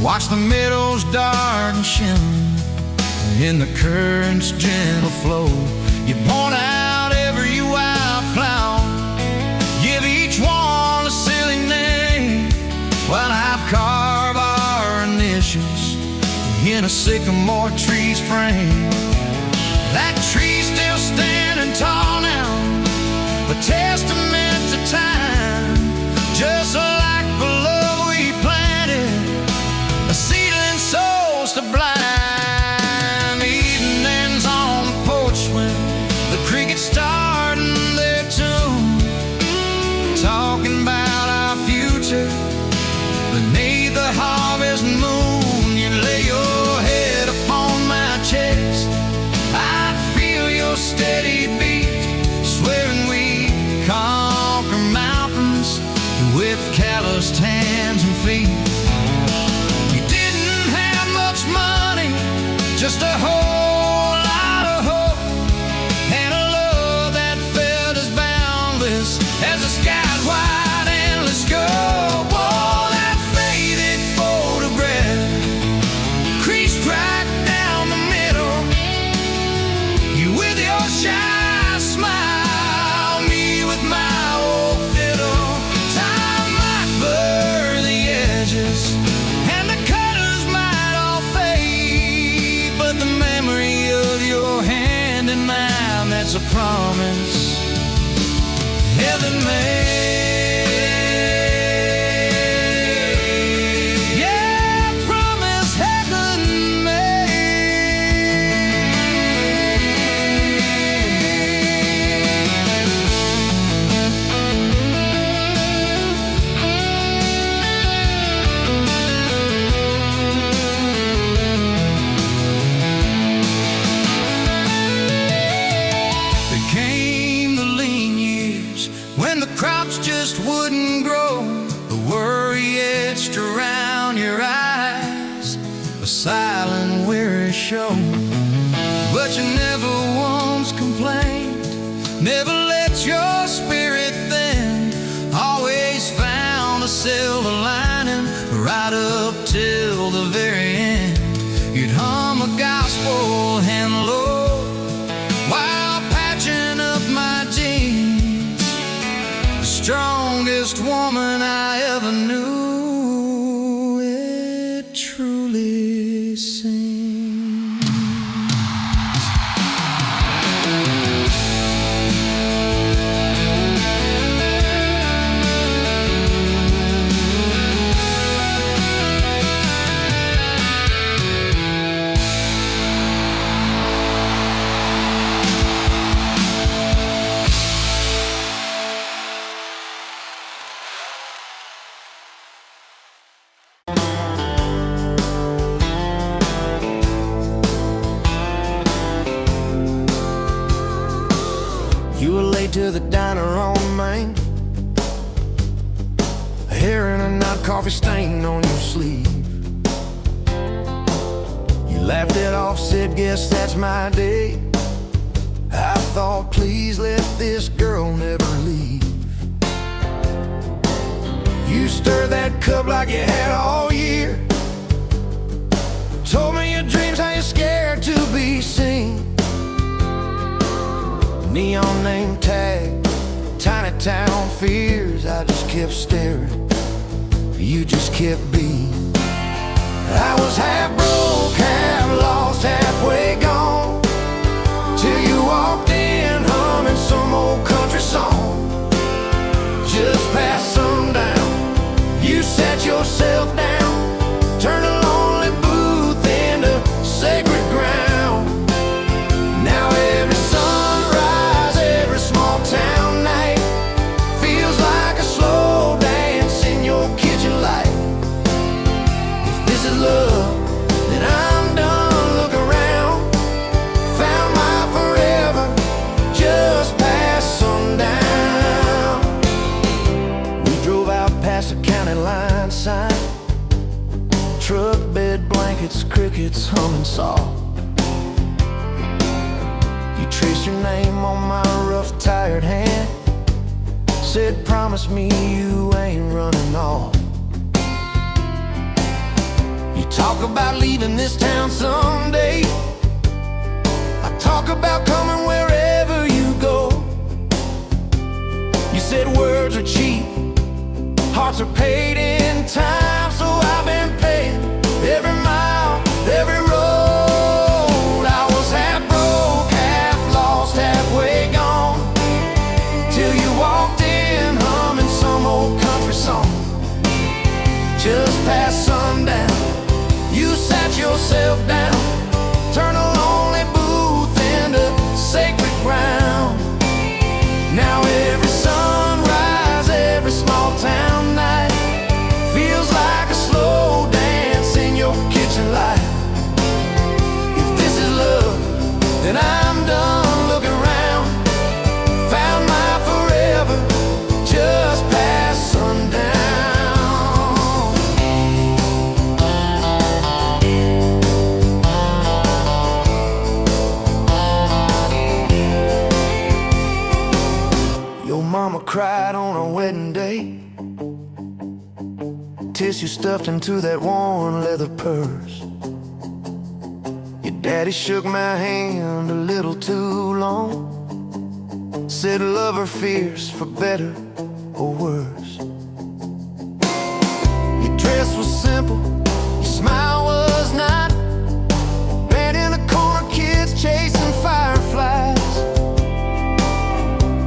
Watch the meadows dark and shimmer in the current's gentle flow. You point out every wildflower, give each one a silly name, while I've carved our initials in a sycamore tree's frame. That tree's still standing tall now, a testament to time, just like the love we planted, a seedling soul sublime. Evenings on the porch when the crickets starting their tune, talking about our future beneath the harvest moon. You lay your head upon my chest, I feel your steady beat, swearing we conquer mountains with calloused hands and feet. We didn't have much money, just a whole lot of hope, and a love that felt as boundless as the sky's wide endless scope. Oh, that faded photograph creased right down the middle, you with your shy smile, me with my old fiddle. Time might blur the edges and the colors might all fade, but the memory of your hand in mine, that's a promise heaven made. Yeah, promise heaven made. There came the lean years when the crops just wouldn't grow, the worry etched around your eyes, a silent weary show. But you never once complained, never let your spirit bend, always found a silver lining right up till the very end. You'd hum a gospel hand low while patching up my jeans, the strongest woman I ever knew, it truly seems. You were late to the diner on Main, hair in a knot, coffee stain on your sleeve. You laughed it off, said, guess that's my day. I thought, please let this girl never leave. You stirred that cup like you had all year, told me your dreams, how you're scared to be seen. Neon name tag, tiny town fears, I just kept staring, you just kept being. I was half broke, half lost, halfway gone, till you walked in humming some old country song. Just past sundown, you sat yourself down, turned a lonely booth into sacred ground. Now every sunrise, every small town night feels like a slow dance in your kitchen light. If this is love, then I'm done. Look around, found my forever just past sundown. We drove out past the county line sign, truck bed blankets, crickets humming soft. You traced your name on my rough, tired hand, said, promise me you ain't running off. talk about leaving this town someday. I talk about coming wherever you go. You said words are cheap, hearts are paid in time. So I've been paying every mile, every road. I was half broke, half lost, halfway gone, till you walked in humming some old country song. Just past sundown, you sat yourself down, turned a lonely booth into sacred ground. Now every sunrise, every small town night feels like a slow dance in your kitchen light. If this is love, then I'm done looking around. Found my forever just past sundown. Your mama cried on our wedding day, tissue stuffed into that worn leather purse. Your daddy shook my hand a little too long, said love her fierce for better or worse. Your dress was simple, your smile was not. Band in the corner, kids chasing fireflies.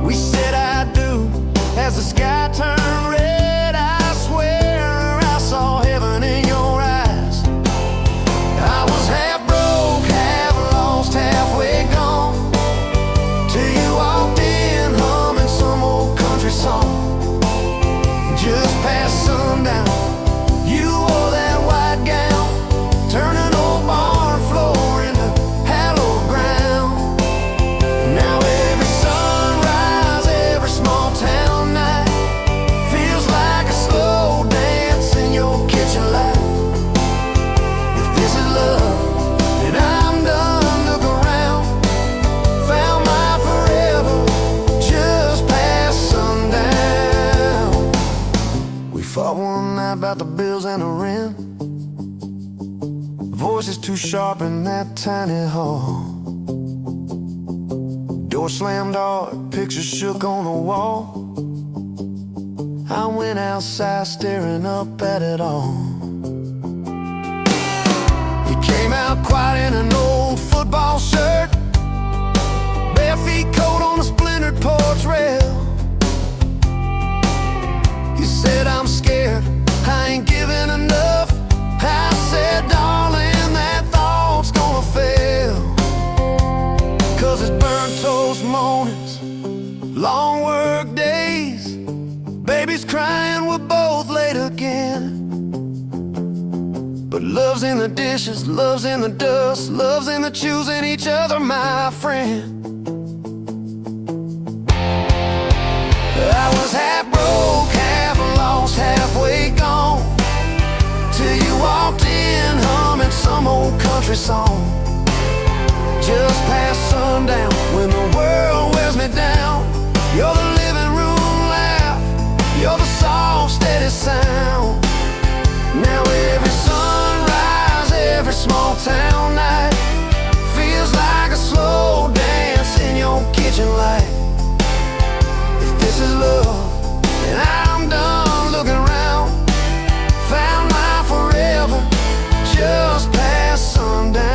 We said I do as the sky turned red. I swear I saw heaven in your eyes. I was half broke, half lost, halfway gone, till you walked in humming some old country song. Just past sundown, you wore that white gown, turning old barn floor into hallowed ground. Now every sunrise, every small town night feels like a slow dance in your kitchen light. If this is love, then I'm done looking around. Found my forever just past sundown. We fought one night about the bills and the rent. Voices too sharp in that tiny hall. Door slammed hard, pictures shook on the wall. I went outside staring up at it all. He came out quiet in an old football shirt, bare feet coat on a splintered porch rail. He said, I'm scared, I ain't giving enough. I said, darling, that thought's gonna fail. 'Cause it's burnt toast mornings, long work days, babies crying, we're both late again. But love's in the dishes, love's in the dust, love's in the choosing each other, my friend. I was half broke, half lost, halfway gone, till you walked in humming some old country song. Just past sundown, when the world wears me down, you're the living room laugh, you're the soft, steady sound. Now every sunrise, every small town night feels like a slow dance in your kitchen light. If this is love, then I'm done looking around. Found my forever just past sundown.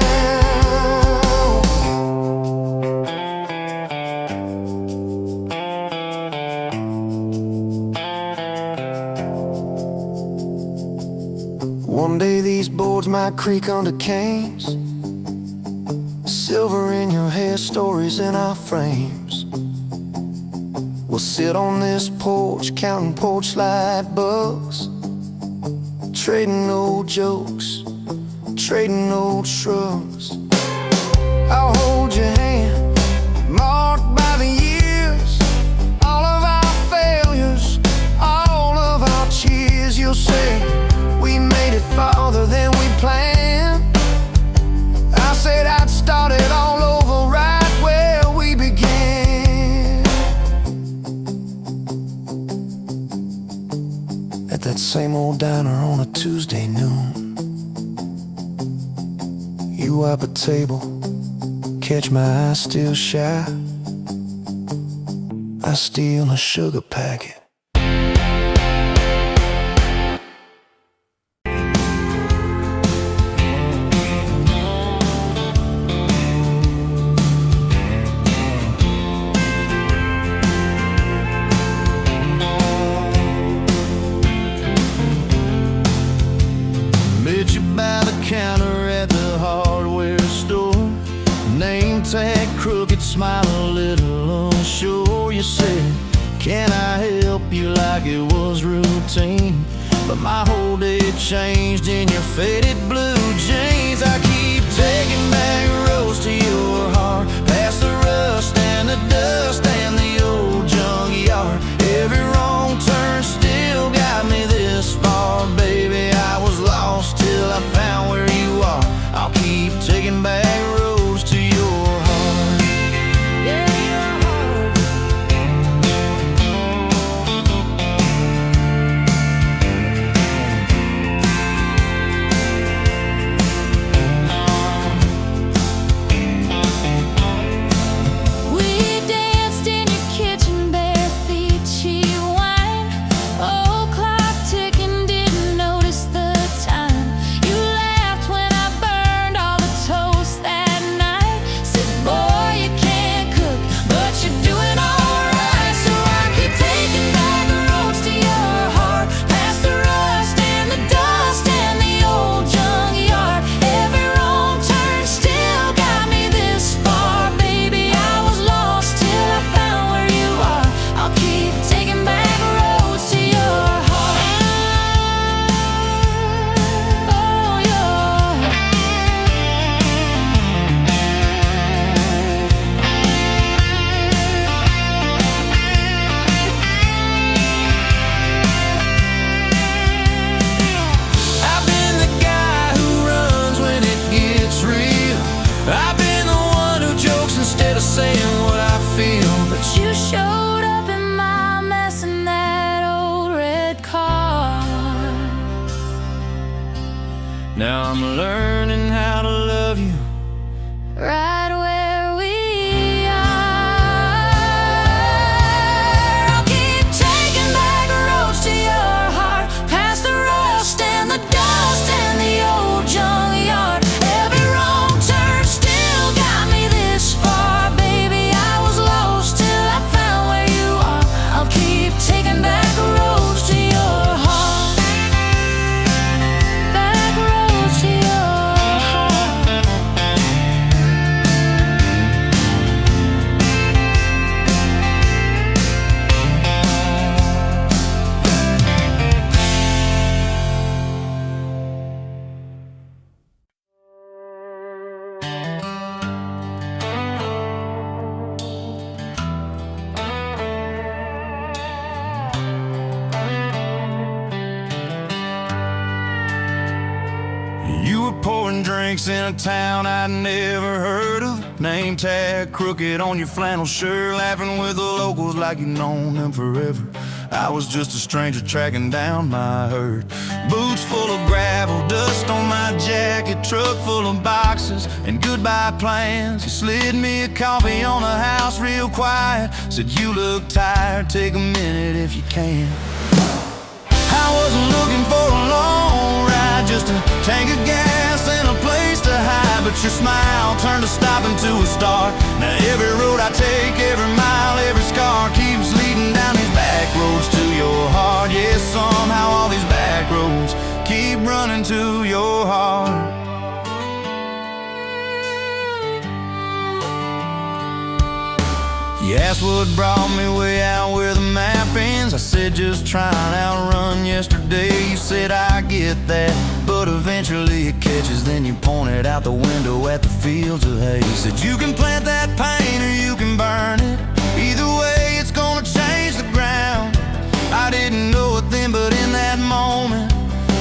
One day these boards might creak under canes, silver in your hair, stories in our frames. We'll sit on this porch, counting porch light bugs, trading old jokes, trading old shrugs. I'll hold your hand, marked by the years, all of our failures, all of our cheers. You'll say we made it farther than we planned. I said I'd start it all over right where we began. At that same old diner on a Tuesday noon, you up a table, catch my eye still shy, I steal a sugar packet. Met you by the counter at the hardware store. Name tag crooked, smile a little unsure. You said, can I help you, like it was routine? But my whole day changed in your faded blue jeans. I keep taking back roads to your heart, past the rust and the dust and the old junkyard. Every wrong turn still got me this far, baby. I was lost till I found where you are. I'll keep taking back roads to your heart. Yeah, your heart. We danced in your kitchen, bare feet, cheap wine. Old clock ticking, didn't notice the time. You laughed when I burned all the toast that night. Said, boy, you can't cook, but you're doing alright. So I keep taking back the roads to your heart, past the rust and the dust and the old junkyard. Every wrong turn still got me this far, baby. I was lost till I found where you are. I'll keep taking back roads to your heart. Oh, your I've been the guy who runs when it gets real. I've been the one who jokes instead of saying what I feel. But You showed up in my mess in that old red car. now I'm learning how to love you. Right where we are. I'll keep taking back roads to your heart, past the rust and the dust and the old junkyard. Every wrong turn still got me this far, baby. I was lost till I found where you are. I'll keep taking back roads to your heart, back roads to your heart. You were pouring drinks in a town I'd never heard of. Name tag crooked on your flannel shirt, laughing with the locals like you'd known them forever. I was just a stranger tracking down my herd. Boots full of gravel, dust on my jacket, truck full of boxes and goodbye plans. You slid me a coffee on the house real quiet, said you look tired, take a minute if you can. I wasn't looking for a long ride, just a tank of gas and a place to hide. But your smile turned a stop into a start. Now every road I take, every mile, every scar keeps leading down these back roads to your heart. Yeah, somehow all these back roads keep running to your heart. You asked what brought me way out where the map ends. I said just trying to outrun yesterday. You said I get that, but eventually it catches. Then you pointed out the window at the fields of hay. You said you can plant that pain or you can burn it. Either way it's gonna change the ground. I didn't know it then, but in that moment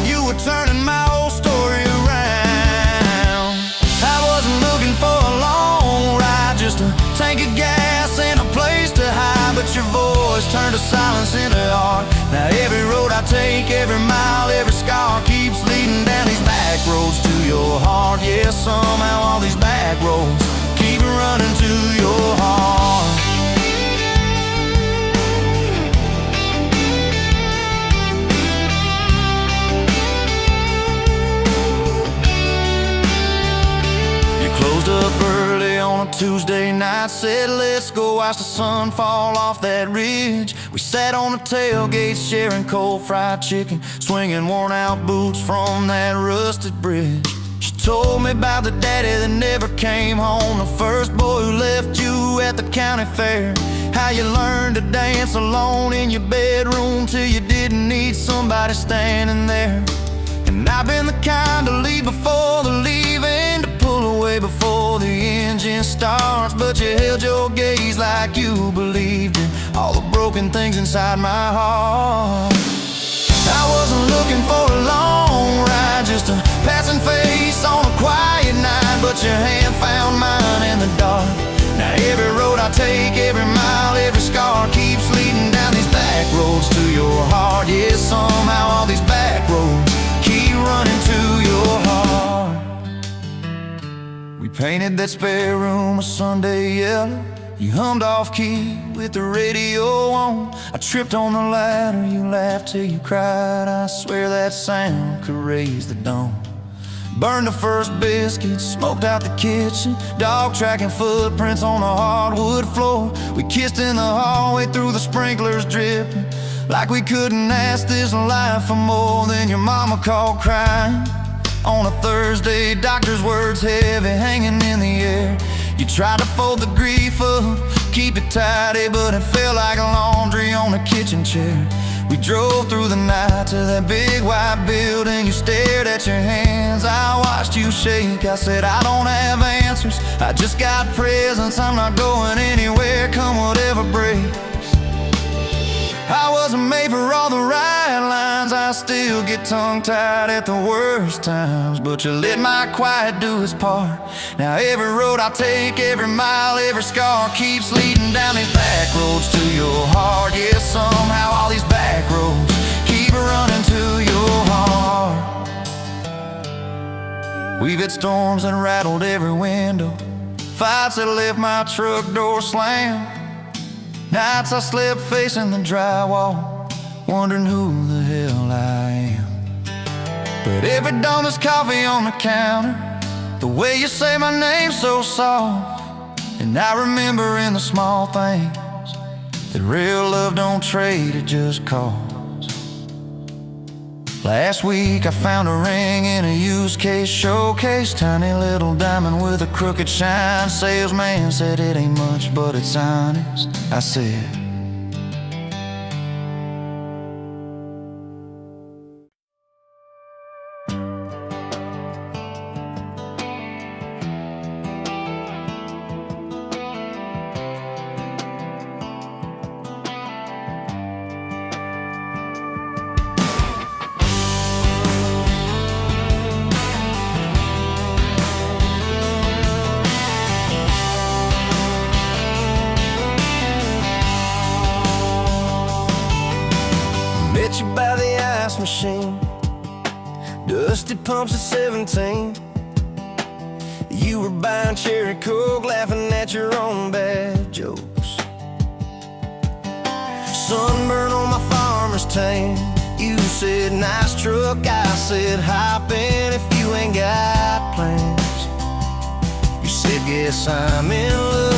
you were turning my whole story around. I wasn't looking for a long ride, just a tank of gas and a place to hide. But your voice turned a silence into art. Now every road I take, every mile, every scar keeps leading down these back roads to your heart. Yeah, somehow Tuesday night, said let's go watch the sun fall off that ridge. We sat on the tailgate sharing cold fried chicken, swinging worn out boots from that rusted bridge. She told me about the daddy that never came home, the first boy who left you at the county fair. How you learned to dance alone in your bedroom till you didn't need somebody standing there. And I've been the kind to leave before the leaving, to pull away before the engine starts. But you held your gaze like you believed in all the broken things inside my heart. I wasn't looking for a long ride, just a passing face on a quiet night. But your hand found mine in the dark. Now every road I take, every mile, every scar keeps leading down these back roads to your heart. Yeah, somehow all these back roads keep running to your heart. We painted that spare room a Sunday yellow. You hummed off key with the radio on. I tripped on the ladder, you laughed till you cried. I swear that sound could raise the dawn. Burned the first biscuit, smoked out the kitchen, dog tracking footprints on the hardwood floor. We kissed in the hallway through the sprinklers dripping, like we couldn't ask this life for more. Than your mama called crying on a Thursday, doctor's words heavy hanging in the air. You tried to fold the grief up, keep it tidy, but it felt like laundry on a kitchen chair. We drove through the night to that big white building. You stared at your hands, I watched you shake. I said, I don't have answers, I just got presents. I'm not going anywhere, come whatever breaks. I wasn't made for all the right lines, I still get tongue-tied at the worst times. But you let my quiet do its part. Now every road I take, every mile, every scar keeps leading down these back roads to your heart. Yeah, somehow all these back roads keep running to your heart. We've had storms that rattled every window, fights that left my truck door slammed. Nights I slept facing the drywall, wondering who the hell I am. But every dawn there's coffee on the counter, the way you say my name so soft. And I remember in the small things that real love don't trade, it just costs. Last week I found a ring in a used case showcase, tiny little diamond with a crooked shine. Salesman said it ain't much, but it's honest. I said, met you by the ice machine, dusty pumps at 17. You were buying cherry coke, laughing at your own bad jokes. Sunburn on my farmer's tan, you said nice truck, I said hop in if you ain't got plans. You said guess I'm in love.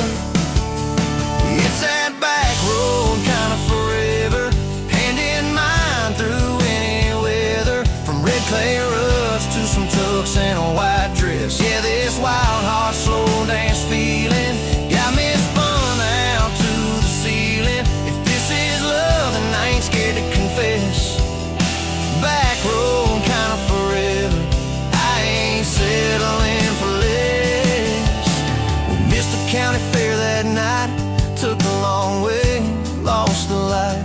It's that back road kind of forever, hand in mine through any weather. From red clay ruts to some tucks and a white dress. Yeah, this wild heart slow dance feeling got me spun out to the ceiling. If this is love, then I ain't scared to confess. Back road kind of forever, I ain't settling for less. We missed the county fair that night, took the long way, lost the light.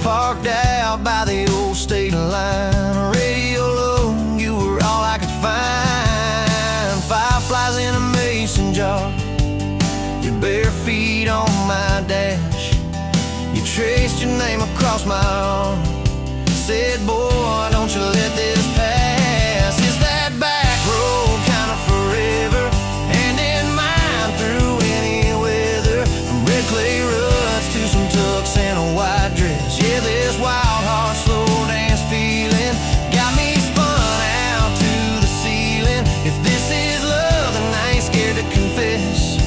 Parked out by the old state line, radio low, you were all I could find. Fireflies in a mason jar, your bare feet on my dash. You traced your name across my arm, said, boy, don't you let this pass. Is that back road kind of forever, hand in mine through any weather. From red clay ruts to some tucks and a white dress. Yeah, this wild heart slow dance feeling got me spun out to the ceiling. If this is love, then I ain't scared to confess.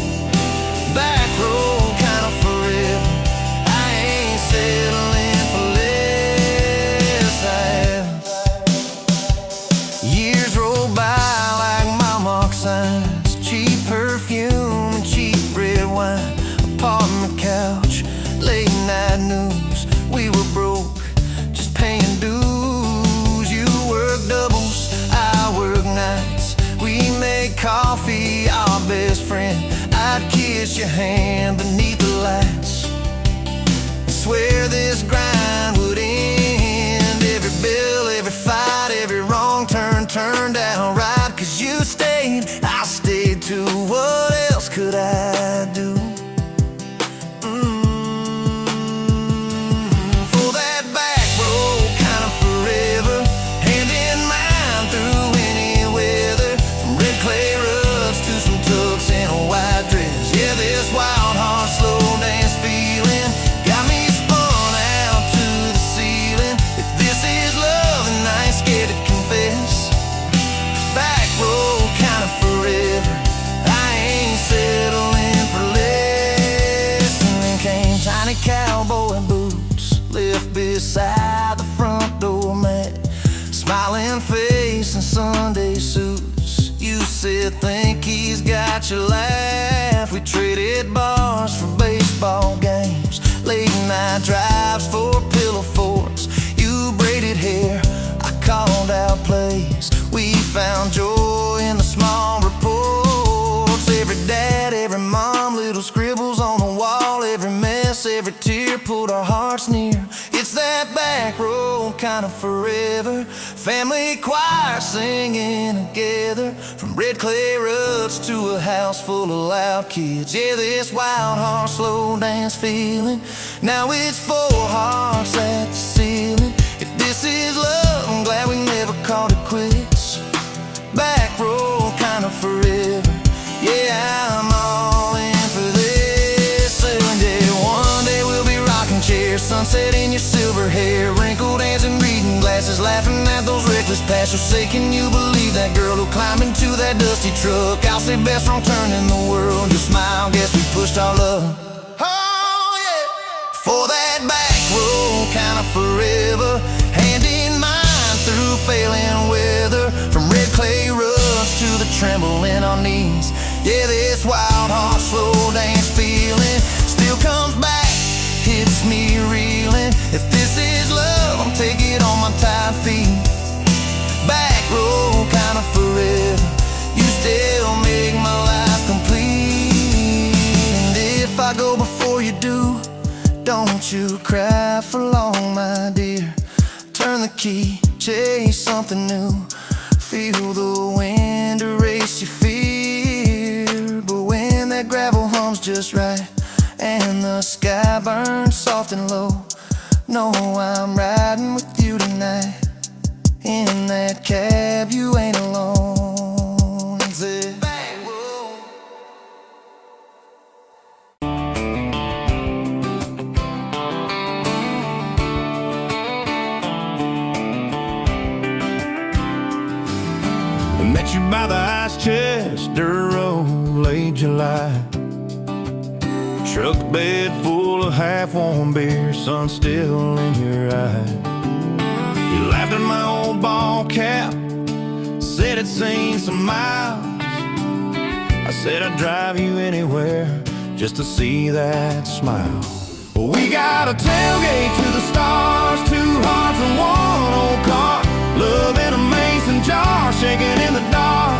coffee, our best friend. I'd kiss your hand beneath the lights and swear this grind would end. Every bill, every fight, every wrong turn turned out right. 'Cause you stayed, I stayed too. What else could I do? For that back road, kind of forever, hand in mine through any weather. From red clay rugs to some tucks and a white dress. Yeah, this wild heart slow dance feeling got me spun out to the ceiling. If this is love, then I ain't scared to confess. Back road, kind of forever, I ain't settling for less. And then came tiny cowboy boots, left beside the front door mat. Smiling face and Sunday suits. You said, think he's got your laugh. We traded bars for baseball games, late night drives for pillow forts. You braided hair, I called out plays. We found joy in the small reports. Every dad, every mom, little scribbles on the wall. Every mess, every tear pulled our hearts near. It's that back road, kind of forever. Family choir singing together. From red clay rugs to a house full of loud kids. Yeah, this wild heart slow dance feeling. Now it's four hearts at the ceiling. If this is love, I'm glad we never called it quits. Back road, kind of forever. Yeah, I'm all in for this. And yeah, one day we'll be rocking chairs, sunset in your silver hair, wrinkled hands and reading glasses, laughing at those reckless past. You'll say, can you believe that girl who climbed into that dusty truck? I'll say, best wrong turn in the world. You'll smile, guess we pushed our luck. Oh yeah, for that back road, kind of forever, hand in mine through failing weather. From red clay rugs to the tremble in our knees. Yeah, this wild heart slow dance feeling still comes back, hits me reeling. If this is love, I'm taking it on my tired feet. Back road, kind of forever, you still make my life complete. And if I go before you do, don't you cry for long, my dear. Turn the key, chase something new. Feel the wind erase your fear. But when that gravel hums just right and the sky burns soft and low, know I'm riding with you tonight. In that cab, you ain't alone. It's it. Met you by the ice chest, dirt road, late July. Truck bed full of half-warm beer, sun still in your eye. You laughed at my old ball cap, said it'd seen some miles. I said I'd drive you anywhere just to see that smile. Well, we got a tailgate to the stars, two hearts and one old car. Love in a mason jar, shaking in the dark.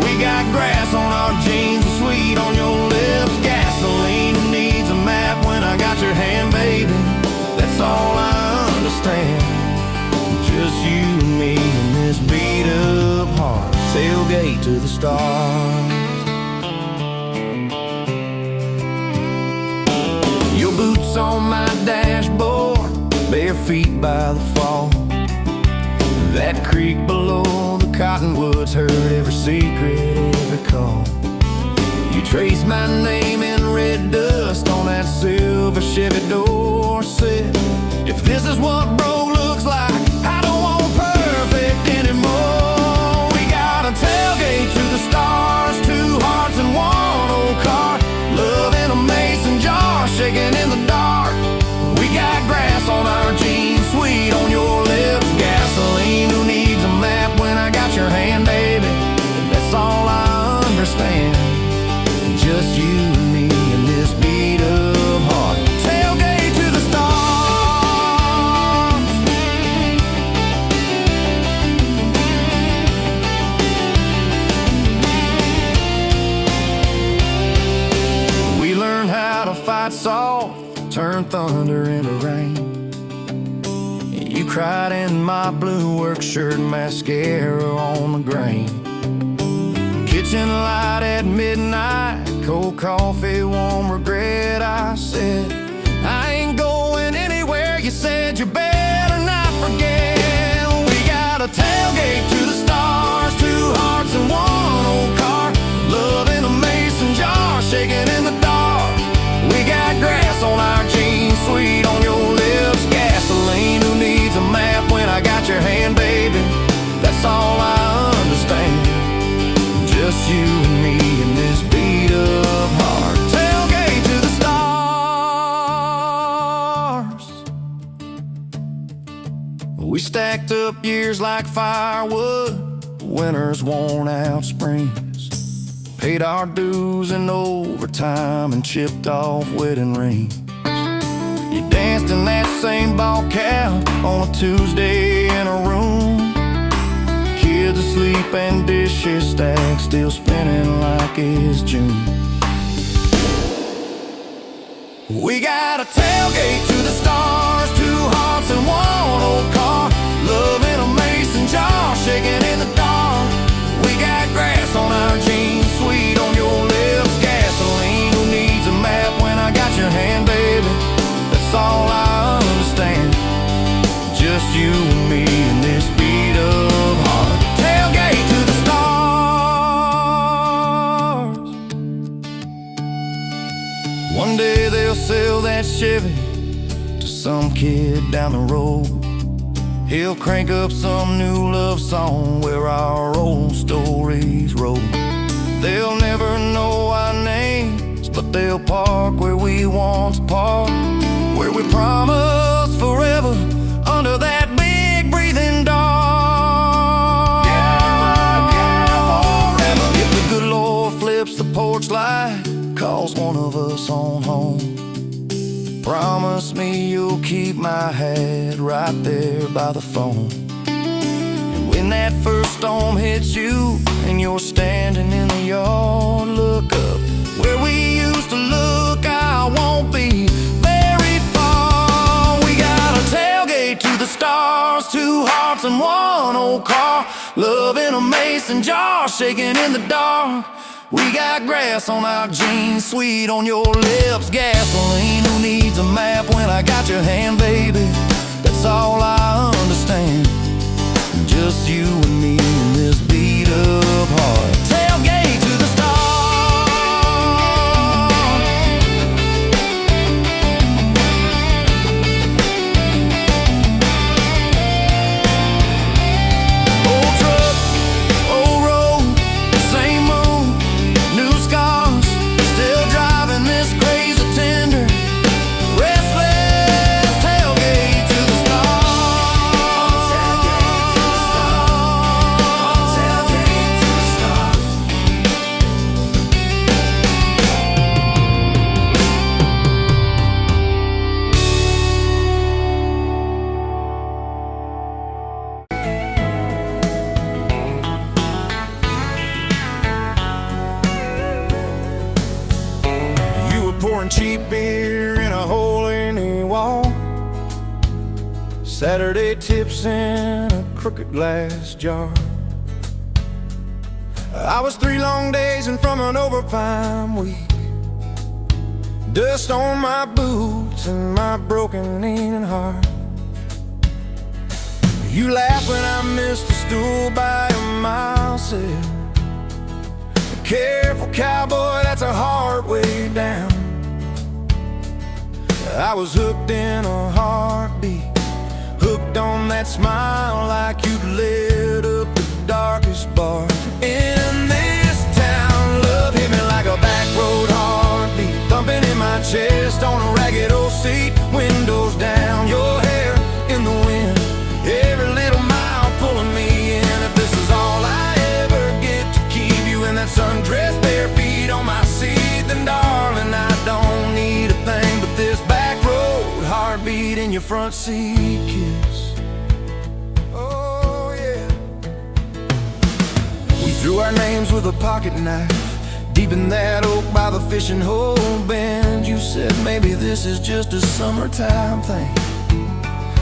We got grass on our jeans, and sweet on your lips. Gasoline who needs a map when I got your hand, baby. That's all I understand. Just you and me and this beat up heart. Tailgate to the stars. Your boots on my dashboard, bare feet by the fall. That creek below the cottonwoods heard every secret, every call. You traced my name in red dust on that silver Chevy Dorset. If this is what bro looks like, I don't want perfect anymore. We got a tailgate to the stars, two hearts and one old car. Love in a mason jar, shaking in the dark. We got grass on our jeans, sweet on your lips. Gasoline who needs a map when I got your hand, baby. That's all I understand. Just you and me and this beat up heart. Tailgate to the stars. turned thunder into rain. You cried in my blue work shirt, mascara on the grain. Kitchen light at midnight, cold coffee, warm regret. I said, I ain't going anywhere. You said, you better not forget. We got a tailgate to the stars, two hearts and one old car. Love in a mason jar, shaking in the dark. We got grass on our jeans, sweet on your lips, gasoline. Who needs a map when I got your hand, baby? That's all I understand. Just you and me in this beat up heart. Tailgate to the stars. We stacked up years like firewood, winters worn out springs. Paid our dues in overtime and chipped off wedding rings. You danced in that same ball cap on a Tuesday in a room. Kids asleep and dishes stacked, still spinning like it's June. We got a tailgate to the stars, two hearts and one old car. Love in a mason jar, shaking in the dark. We got grass on our jeans, sweet on your lips, gasoline. Who needs a map when I got your hand, baby? That's all I understand. Just you and me in this beat up heart. Tailgate to the stars. One day they'll sell that Chevy to some kid down the road. He'll crank up some new love song where our old stories roll. They'll never know our names, but they'll park where we once parked, where we promised forever under that big breathing dog. Yeah, forever. If the good Lord flips the porch light, calls one of us on home, promise me you'll keep my hat right there by the phone. And when that first storm hits you and you're standing in the yard, look up where we used to look. I won't be very far. We got a tailgate to the stars, two hearts and one old car. Love in a mason jar, shaking in the dark. We got grass on our jeans, sweet on your lips, gasoline. Who needs a map when I got your hand, baby? That's all I understand. Just you and me in this beat up heart. Tailgate to the stars. Old truck, old road, same moon, new scars, still driving this crazy tender, restless. Tailgate to the stars. Tailgate to the stars. Tailgate to the stars. You were pouring cheap beer in a hole in the wall, Saturday tips in a crooked glass jar. I was 3 long days and from an overtime week, dust on my boots and my broken aching heart. You laughed when I missed a stool by a mile, said, careful cowboy, that's a hard way down. I was hooked in a heartbeat, hooked on that smile, like you'd lit up the darkest bar in this town. Love hit me like a back road heartbeat, thumping in my chest on a ragged old seat, windows down, your hair in the wind, every little mile pulling me in. If this is all I ever get to keep you in that sundress, bare feet on my seat, then darling, I don't need a thing but this back road heartbeat in your front seat kiss. Oh yeah. We threw our names with a pocket knife deep in that oak by the fishing hole bend. You said maybe this is just a summertime thing.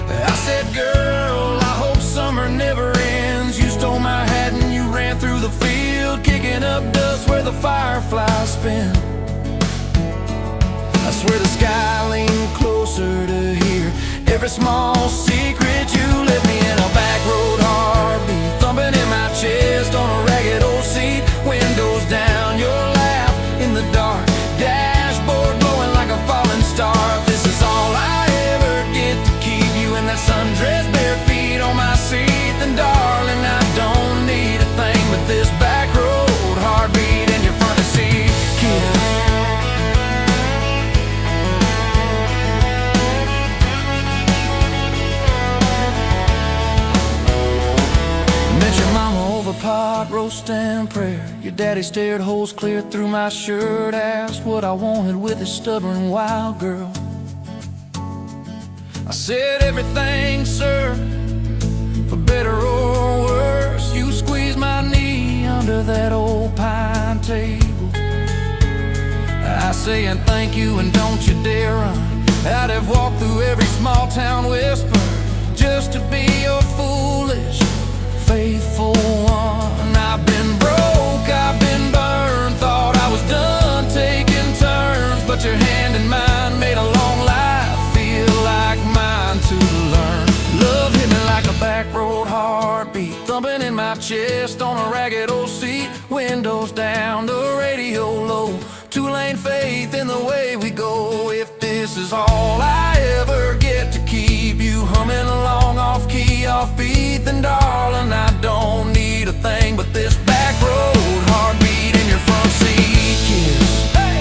I said, girl, I hope summer never ends. You stole my hat and you ran through the field, kicking up dust where the fireflies spin. I swear the sky leaned closer to hear every small secret you let me in. A back road heartbeat thumping in my chest on a ragged old seat. Windows down, your laugh in the dark, dashboard glowing like a falling star. This is all I ever get to keep you in that sundress, bare feet on my seat. Then darling, I don't need a thing but this back road heartbeat in your front seat. Met your mama over pot roast and prayer. Your daddy stared holes clear through my shirt, asked what I wanted with his stubborn wild girl. I said everything, sir, for better or worse. You squeezed my knee under that old pine table. I say and thank you and don't you dare run. I'd have walked through every small town whisper just to be your foolish, faithful one. I've been broke, I've been burned, thought I was done taking turns, but your hand in mine made a long life feel like mine to learn. Love hit me like a back road heartbeat thumping in my chest on a ragged old seat. Windows down, the radio low, two-lane faith in the way we go. If this is all I ever get to keep you humming along off key, off beat, then darling, I don't need a thing but this back road heartbeat in your front seat kiss. Hey!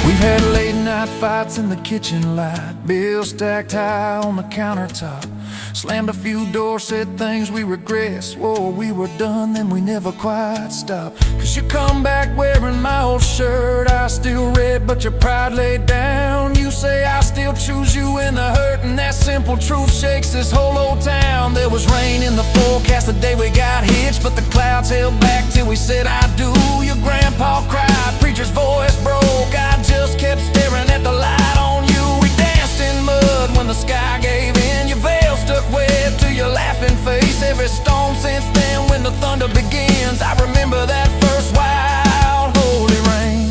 We've had late night fights in the kitchen light, bills stacked high on the countertop. Slammed a few doors, said things we regret, swore we were done, then we never quite stopped. Cause you come back wearing my old shirt, I still red but your pride laid down. You say I still choose you in the hurt, and that simple truth shakes this whole old town. There was rain in the forecast the day we got hitched, but the clouds held back till we said I do. Your grandpa cried, preacher's voice broke, I just kept staring at the light on you. We danced in mud when the sky gave in, your veil stuck wet to your laughing face. Every storm since then when the thunder begins, I remember that first wild holy rain.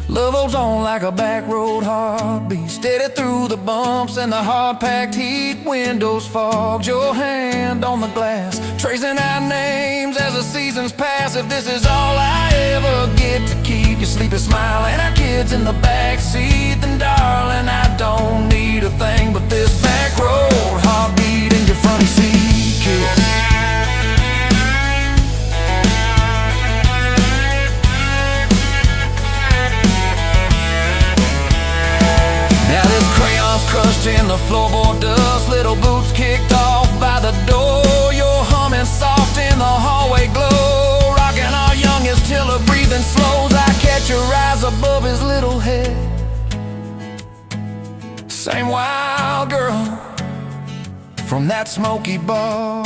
Love holds on like a back road heartbeat, steady through the bumps and the hard-packed heat. Windows fogged, your hand on the glass, tracing our names as the seasons pass. If this is all I ever get to keep you sleeping, smiling, our kids in the backseat, then darling, I don't need a thing but this back road heartbeat in your front seat kiss. Now this crayon's crushed in the floorboard dust, little boots kicked off by the door. You're humming soft in the hallway glow, rocking our youngest till her breathing slows. I catch your eyes above his little head, same wild girl from that smoky bar.